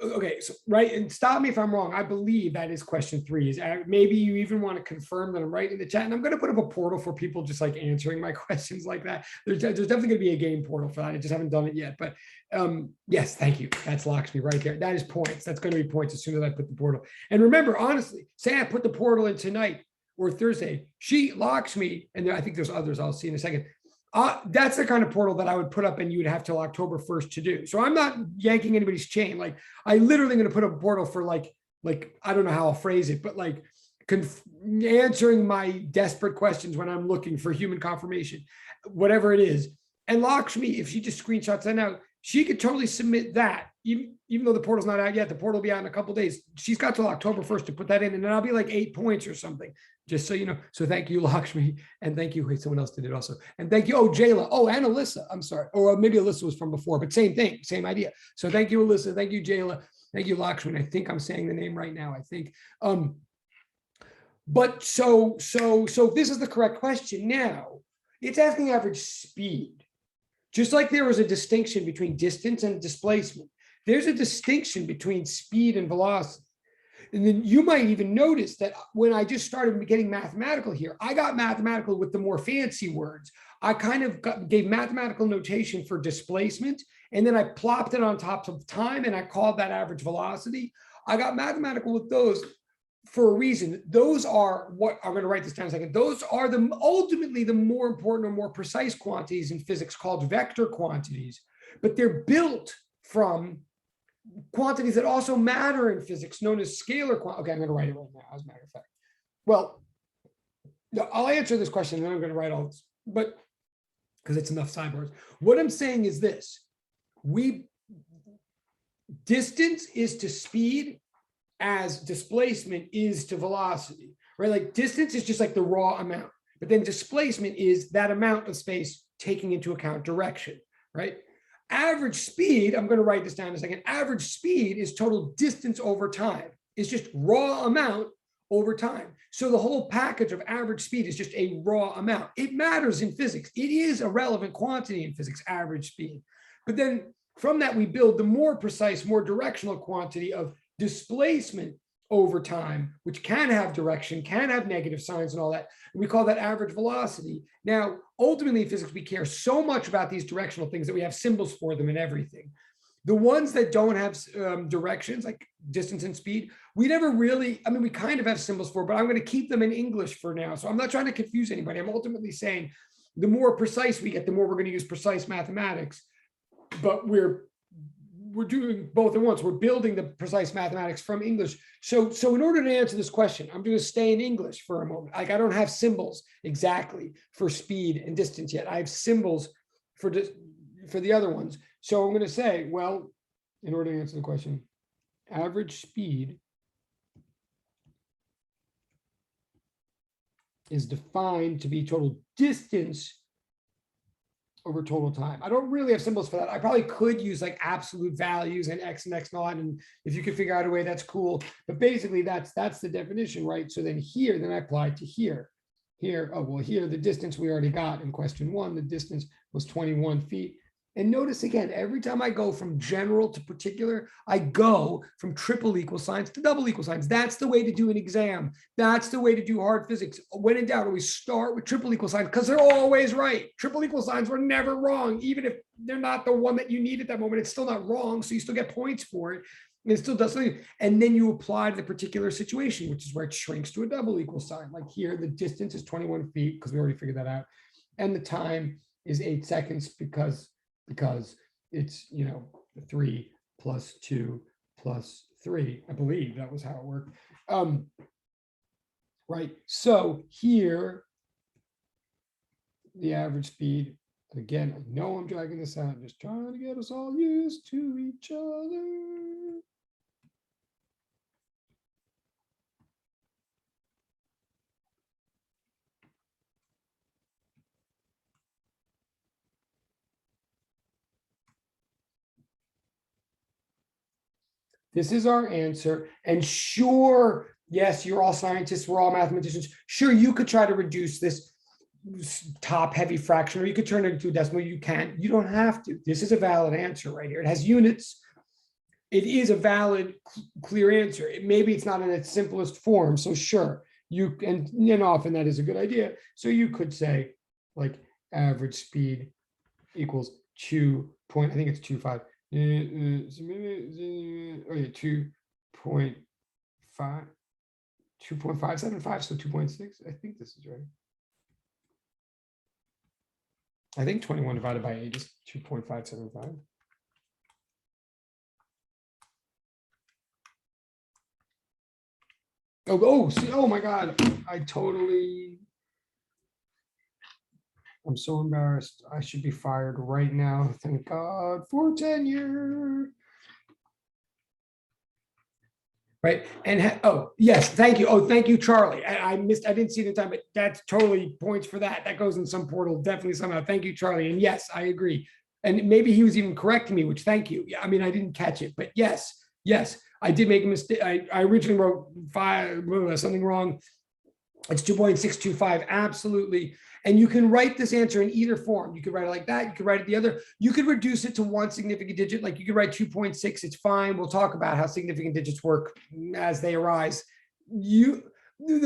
okay, so right, and stop me if I'm wrong. I believe that is question 3. Is maybe you even want to confirm that I'm right in the chat, and I'm going to put up a portal for people just like answering my questions like that. There's definitely going to be a game portal for that. I just haven't done it yet, but yes, thank you. That's Lakshmi right there. That is points. That's going to be points as soon as I put the portal. And remember, honestly, say I put the portal in tonight or Thursday, she Lakshmi, and I think there's others I'll see in a second. That's the kind of portal that I would put up and you would have till October 1st to do. So I'm not yanking anybody's chain. Like I literally going to put up a portal for like, I don't know how I'll phrase it, but like answering my desperate questions when I'm looking for human confirmation, whatever it is. And Lakshmi, if she just screenshots that out, she could totally submit that. Even though the portal's not out yet, the portal will be out in a couple of days. She's got till October 1st to put that in, and then I'll be like 8 points or something, just so you know. So thank you, Lakshmi, and thank you. Wait, someone else did it also, and thank you. Oh, Jayla. Oh, and Alyssa. I'm sorry, or maybe Alyssa was from before, but same thing, same idea. So thank you, Alyssa. Thank you, Jayla. Thank you, Lakshmi. I think I'm saying the name right now. I think. But so this is the correct question. Now it's asking average speed. Just like there was a distinction between distance and displacement, there's a distinction between speed and velocity. And then you might even notice that when I just started getting mathematical here, I got mathematical with the more fancy words. I kind of gave mathematical notation for displacement, and then I plopped it on top of time, and I called that average velocity. I got mathematical with those for a reason. Those are what I'm going to write this down in a second. Those are ultimately the more important or more precise quantities in physics called vector quantities, but they're built from quantities that also matter in physics known as scalar quantities. Okay, I'm going to write it right now, as a matter of fact. Well, I'll answer this question and then I'm going to write all this, but because it's enough sidebars. What I'm saying is this: distance is to speed as displacement is to velocity, right? Like distance is just like the raw amount, but then displacement is that amount of space taking into account direction, right? Average speed, I'm going to write this down in a second. Average speed is total distance over time. It's just raw amount over time. So the whole package of average speed is just a raw amount. It matters in physics. It is a relevant quantity in physics, average speed. But then from that, we build the more precise, more directional quantity of displacement over time, which can have direction, can have negative signs and all that. And we call that average velocity. Now, ultimately in physics, we care so much about these directional things that we have symbols for them and everything. The ones that don't have directions, like distance and speed, we never really, I mean, we kind of have symbols for, but I'm going to keep them in English for now. So I'm not trying to confuse anybody. I'm ultimately saying the more precise we get, the more we're going to use precise mathematics, but we're doing both at once. We're building the precise mathematics from English. So in order to answer this question, I'm going to stay in English for a moment. Like I don't have symbols exactly for speed and distance yet. I have symbols for the other ones. So I'm going to say, well, in order to answer the question, average speed is defined to be total distance over total time. I don't really have symbols for that. I probably could use like absolute values and X and X naught. And if you could figure out a way, that's cool. But basically that's the definition, right? So then here, then I apply it to here. Here, oh, well, here, the distance we already got in question 1, the distance was 21 feet. And notice again, every time I go from general to particular, I go from triple equal signs to double equal signs. That's the way to do an exam. That's the way to do hard physics. When in doubt, always start with triple equal signs because they're always right. Triple equal signs were never wrong. Even if they're not the one that you need at that moment, it's still not wrong. So you still get points for it. And it still does something. And then you apply to the particular situation, which is where it shrinks to a double equal sign. Like here, the distance is 21 feet because we already figured that out. And the time is 8 seconds because it's, 3 plus 2 plus 3. I believe that was how it worked. Right. So here, the average speed, again, I know I'm dragging this out. I'm just trying to get us all used to each other. This is our answer. And sure, yes, you're all scientists, we're all mathematicians. Sure, you could try to reduce this. top heavy fraction, or you could turn it into a decimal. You can't, you don't have to. This is a valid answer right here. It has units. It is a valid, clear answer. Maybe it's not in its simplest form. So sure, you can, and often that is a good idea. So you could say like average speed equals 2 point, I think it's 2.5. Oh yeah, 2.5, 2.575, so 2.6. I think this is right. I think 21 divided by 8 is 2.575. Oh, see, oh my God, I'm so embarrassed. I should be fired right now. Thank God for tenure. Right. And oh, yes, thank you. Oh, thank you, Charlie. I didn't see the time, but that's totally points for that. That goes in some portal, definitely somehow. Thank you, Charlie. And yes, I agree. And maybe he was even correcting me, which thank you. Yeah, I mean, I didn't catch it, but yes, I did make a mistake. I originally wrote something wrong. It's 2.625, absolutely. And you can write this answer in either form. You could write it like that. You could write it the other. You could reduce it to one significant digit. Like you could write 2.6. It's fine. We'll talk about how significant digits work as they arise. The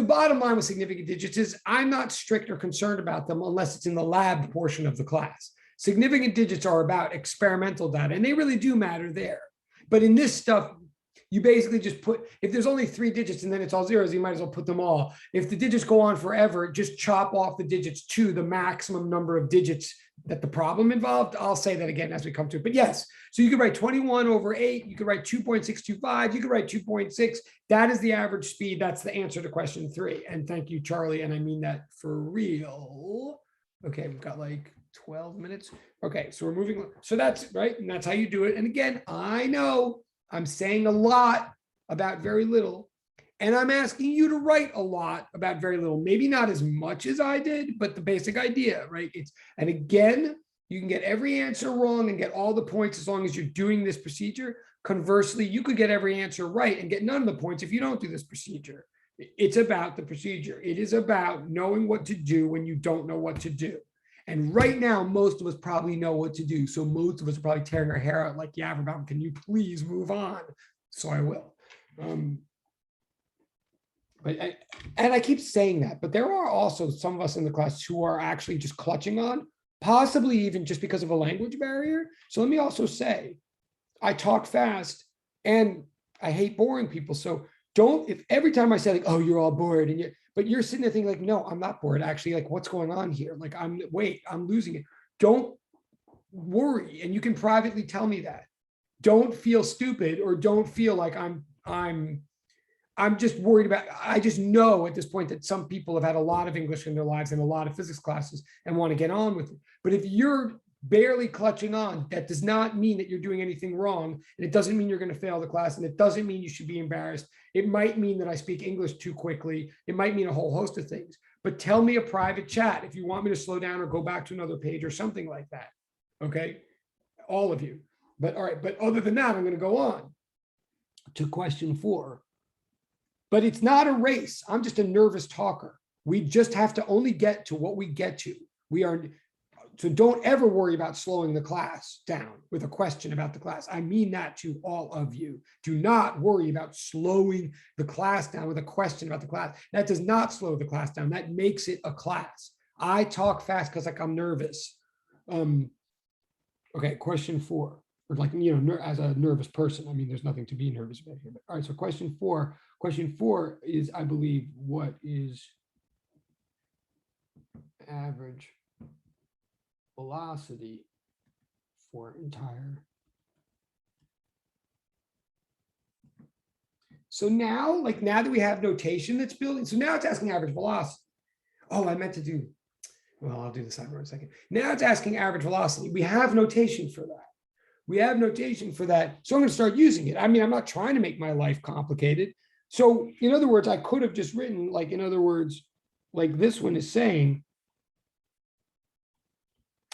bottom line with significant digits is I'm not strict or concerned about them unless it's in the lab portion of the class. Significant digits are about experimental data, and they really do matter there. But in this stuff, you basically just put, if there's only 3 digits and then it's all zeros, you might as well put them all. If the digits go on forever, just chop off the digits to the maximum number of digits that the problem involved. I'll say that again as we come to it. But yes, so you could write 21 over 8. You could write 2.625. You could write 2.6. That is the average speed. That's the answer to question 3. And thank you, Charlie. And I mean that for real. Okay, we've got like 12 minutes. Okay, so we're moving. So that's right. And that's how you do it. And again, I know I'm saying a lot about very little, and I'm asking you to write a lot about very little. Maybe not as much as I did, but the basic idea, right? And again, you can get every answer wrong and get all the points as long as you're doing this procedure. Conversely, you could get every answer right and get none of the points if you don't do this procedure. It's about the procedure. It is about knowing what to do when you don't know what to do. And right now, most of us probably know what to do. So most of us are probably tearing our hair out like, yeah, Robert, can you please move on? So I will. And I keep saying that, but there are also some of us in the class who are actually just clutching on, possibly even just because of a language barrier. So let me also say, I talk fast and I hate boring people. So if every time I say like, oh, you're all bored and but you're sitting there thinking like, no, I'm not bored. Actually, like what's going on here? Like, I'm losing it. Don't worry. And you can privately tell me that. Don't feel stupid or don't feel like I'm just worried about, I just know at this point that some people have had a lot of English in their lives and a lot of physics classes and want to get on with it. But if you're barely clutching on, that does not mean that you're doing anything wrong. And it doesn't mean you're going to fail the class. And it doesn't mean you should be embarrassed. It might mean that I speak English too quickly. It might mean a whole host of things. But tell me a private chat if you want me to slow down or go back to another page or something like that. Okay? All of you. But all right. But other than that, I'm going to go on to question 4. But it's not a race. I'm just a nervous talker. We just have to only get to what we get to. So don't ever worry about slowing the class down with a question about the class. I mean that to all of you. Do not worry about slowing the class down with a question about the class. That does not slow the class down. That makes it a class. I talk fast because like I'm nervous. Okay, question 4. Or like, as a nervous person, I mean, there's nothing to be nervous about here. But all right, so question 4. Question 4 is, I believe, what is average velocity for entire. So now that we have notation that's building, so now it's asking average velocity. Oh, I meant to do, well, I'll do the sidebar in a second. Now it's asking average velocity. We have notation for that. So I'm going to start using it. I mean, I'm not trying to make my life complicated. So in other words, I could have just written like this one is saying,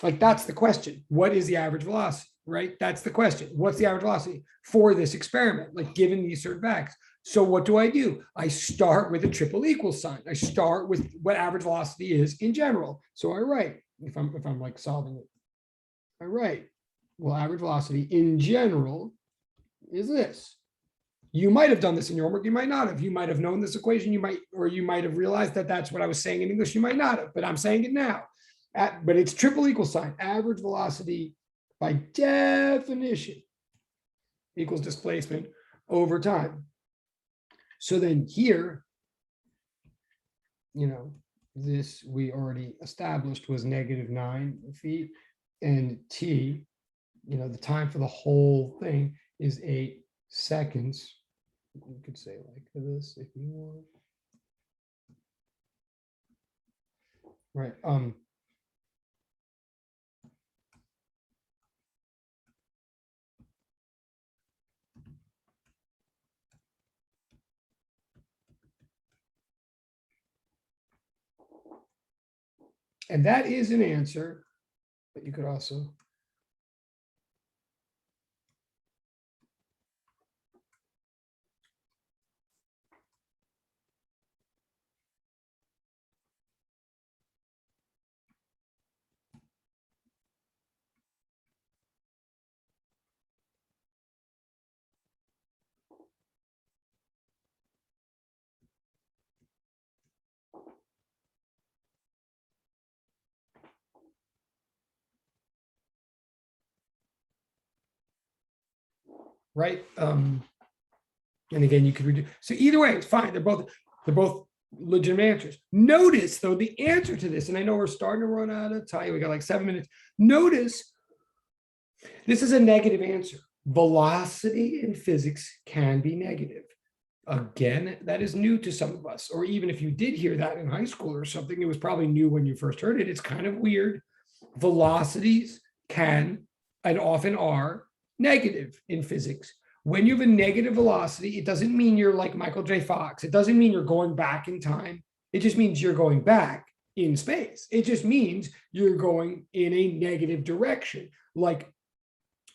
like, that's the question. What is the average velocity, right? That's the question. What's the average velocity for this experiment, like given these certain facts? So what do? I start with a triple equal sign. I start with what average velocity is in general. So I write, if I'm like solving it, I write, well, average velocity in general is this. You might have done this in your homework. You might not have. You might have known this equation. You might have realized that that's what I was saying in English. You might not have, but I'm saying it now. But it's triple equal sign. Average velocity by definition equals displacement over time. So then here, this we already established was -9 feet, and t, the time for the whole thing is 8 seconds. You could say like this if you want. Right. And that is an answer, but you could also right. And again, you could redo. So either way, it's fine. They're both legitimate answers. Notice though, the answer to this, and I know we're starting to run out of time. We got like 7 minutes. Notice this is a negative answer. Velocity in physics can be negative. Again, that is new to some of us, or even if you did hear that in high school or something, it was probably new when you first heard it. It's kind of weird. Velocities can and often are negative in physics. When you have a negative velocity, it doesn't mean you're like Michael J. Fox. It doesn't mean you're going back in time. It just means you're going back in space. It just means you're going in a negative direction. Like,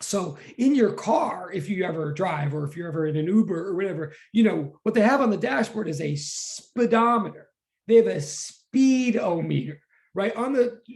so in your car, if you ever drive or if you're ever in an Uber or whatever, what they have on the dashboard is a speedometer. They have a speedometer, right?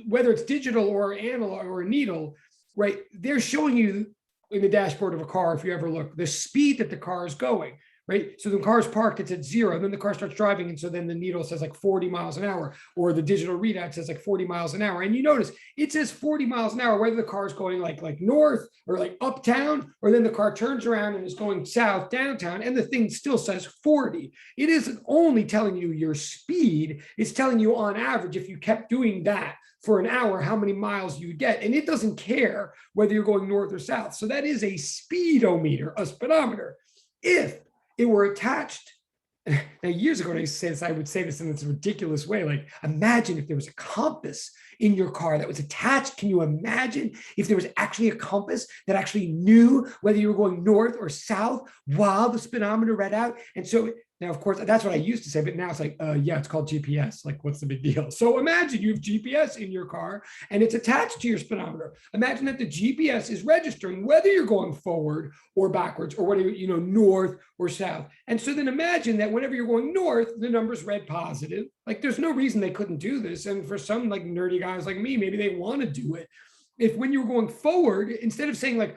Whether it's digital or analog or a needle, right? They're showing you in the dashboard of a car, if you ever look, the speed that the car is going, right? So the car is parked, it's at 0, then the car starts driving, and so then the needle says like 40 miles an hour, or the digital readout says like 40 miles an hour. And you notice it says 40 miles an hour, whether the car is going like north or like uptown, or then the car turns around and is going south, downtown, and the thing still says 40. It isn't only telling you your speed, it's telling you on average, if you kept doing that for an hour, how many miles you get. And it doesn't care whether you're going north or south. So that is a speedometer, a speedometer. If it were attached, now years ago, I would say this in this ridiculous way, like imagine if there was a compass in your car that was attached. Can you imagine if there was actually a compass that actually knew whether you were going north or south while the speedometer read out? And so now, of course, that's what I used to say, but now it's like, yeah, it's called GPS. Like, what's the big deal? So imagine you have GPS in your car and it's attached to your speedometer. Imagine that the GPS is registering whether you're going forward or backwards, or whether you're, north or south. And so then imagine that whenever you're going north, the number's read positive. Like, there's no reason they couldn't do this. And for some like nerdy guys like me, maybe they want to do it. If when you're going forward, instead of saying like,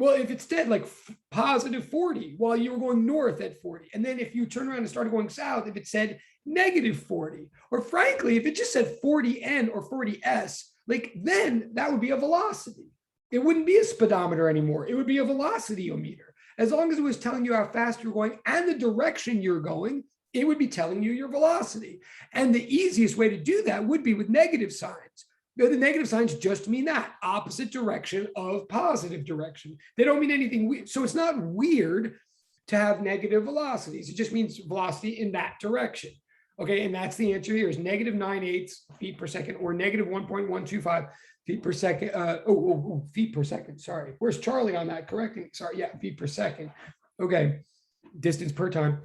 well, if it's dead like positive 40 while you were going north at 40, and then if you turn around and started going south, if it said negative 40, or frankly, if it just said 40N or 40S, like then that would be a velocity. It wouldn't be a speedometer anymore. It would be a velocity-o-meter. As long as it was telling you how fast you're going and the direction you're going, it would be telling you your velocity. And the easiest way to do that would be with negative signs. The negative signs just mean that opposite direction of positive direction. They don't mean anything weird. So it's not weird to have negative velocities. It just means velocity in that direction. Okay, and that's the answer here is -9/8 feet per second, or -1.125 feet per second. Feet per second. Sorry. Where's Charlie on that? Correcting. Sorry. Yeah, feet per second. Okay, distance per time.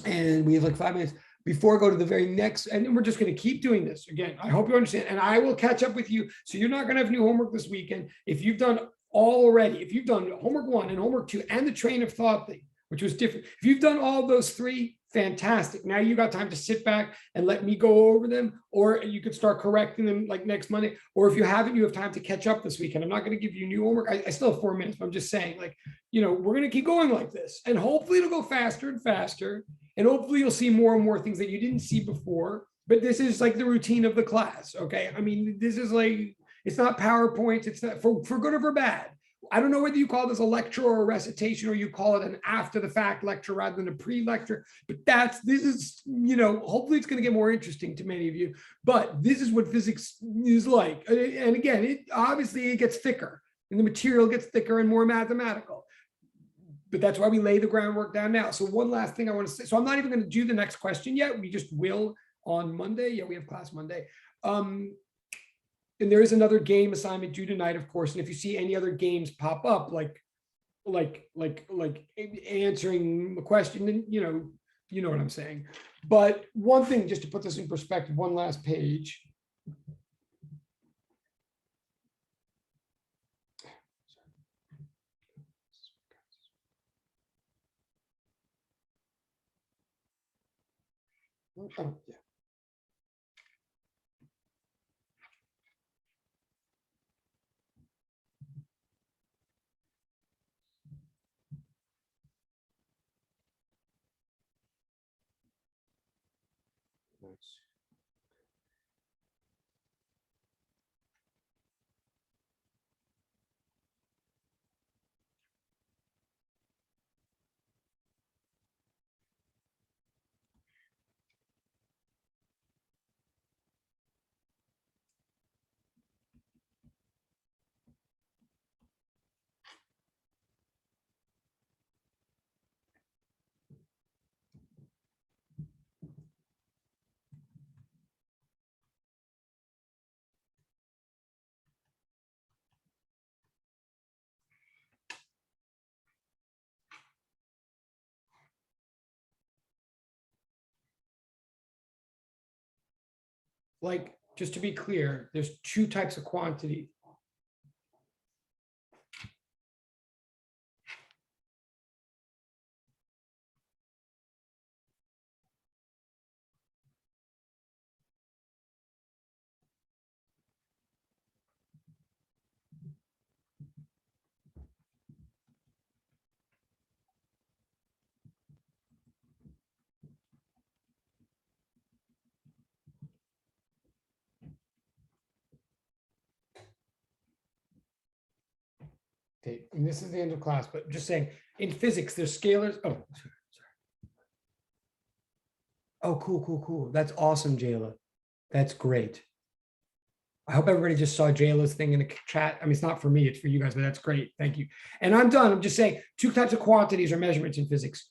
And we have like 5 minutes. Before I go to the very next, and we're just going to keep doing this. Again, I hope you understand, and I will catch up with you. So you're not going to have new homework this weekend. If you've done already, if you've done homework 1 and homework 2 and the train of thought thing, which was different. If you've done all those three, fantastic. Now you got time to sit back and let me go over them, or you could start correcting them like next Monday. Or if you haven't, you have time to catch up this weekend. I'm not going to give you new homework. I still have 4 minutes, but I'm just saying, like, you know, we're going to keep going like this, and hopefully it'll go faster and faster. And hopefully you'll see more and more things that you didn't see before. But this is like the routine of the class. Okay. I mean, this is like, it's not PowerPoint. It's not for good or for bad. I don't know whether you call this a lecture or a recitation, or you call it an after the fact lecture rather than a pre-lecture, but this is, you know, hopefully it's going to get more interesting to many of you, but this is what physics is like. And again, it gets thicker, and the material gets thicker and more mathematical, but that's why we lay the groundwork down now. So one last thing I want to say, so I'm not even going to do the next question yet. We just will on Monday. Yeah, we have class Monday. And there is another game assignment due tonight, of course. And if you see any other games pop up, like answering the question, then you know what I'm saying. But one thing, just to put this in perspective, one last page. Oh, yeah. Like, just to be clear, there's two types of quantity. Okay, and this is the end of class, but just saying, in physics, there's scalars. Oh, sorry. Oh, cool. That's awesome, Jayla. That's great. I hope everybody just saw Jayla's thing in the chat. I mean, it's not for me, it's for you guys, but that's great. Thank you. And I'm done. I'm just saying, two types of quantities or measurements in physics.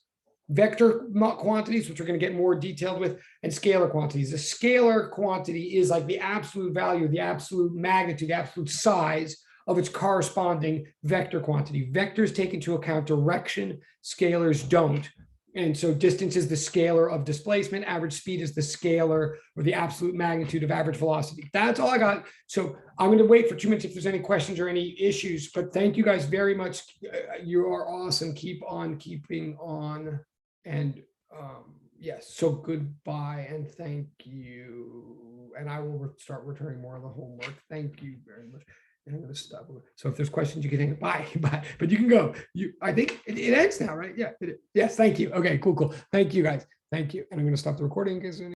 Vector quantities, which we're going to get more detailed with, and scalar quantities. The scalar quantity is like the absolute value, the absolute magnitude, the absolute size of its corresponding vector quantity. Vectors take into account direction, scalars don't. And so distance is the scalar of displacement, average speed is the scalar or the absolute magnitude of average velocity. That's all I got. So I'm going to wait for 2 minutes if there's any questions or any issues, but thank you guys very much. You are awesome. Keep on keeping on. And yes, so goodbye and thank you. And I will start returning more of the homework. Thank you very much. And I'm going to stop. So if there's questions, you can think, bye, but you can go. I think it ends now, right? Yeah. Yes. Thank you. Okay, cool. Thank you guys. Thank you. And I'm going to stop the recording because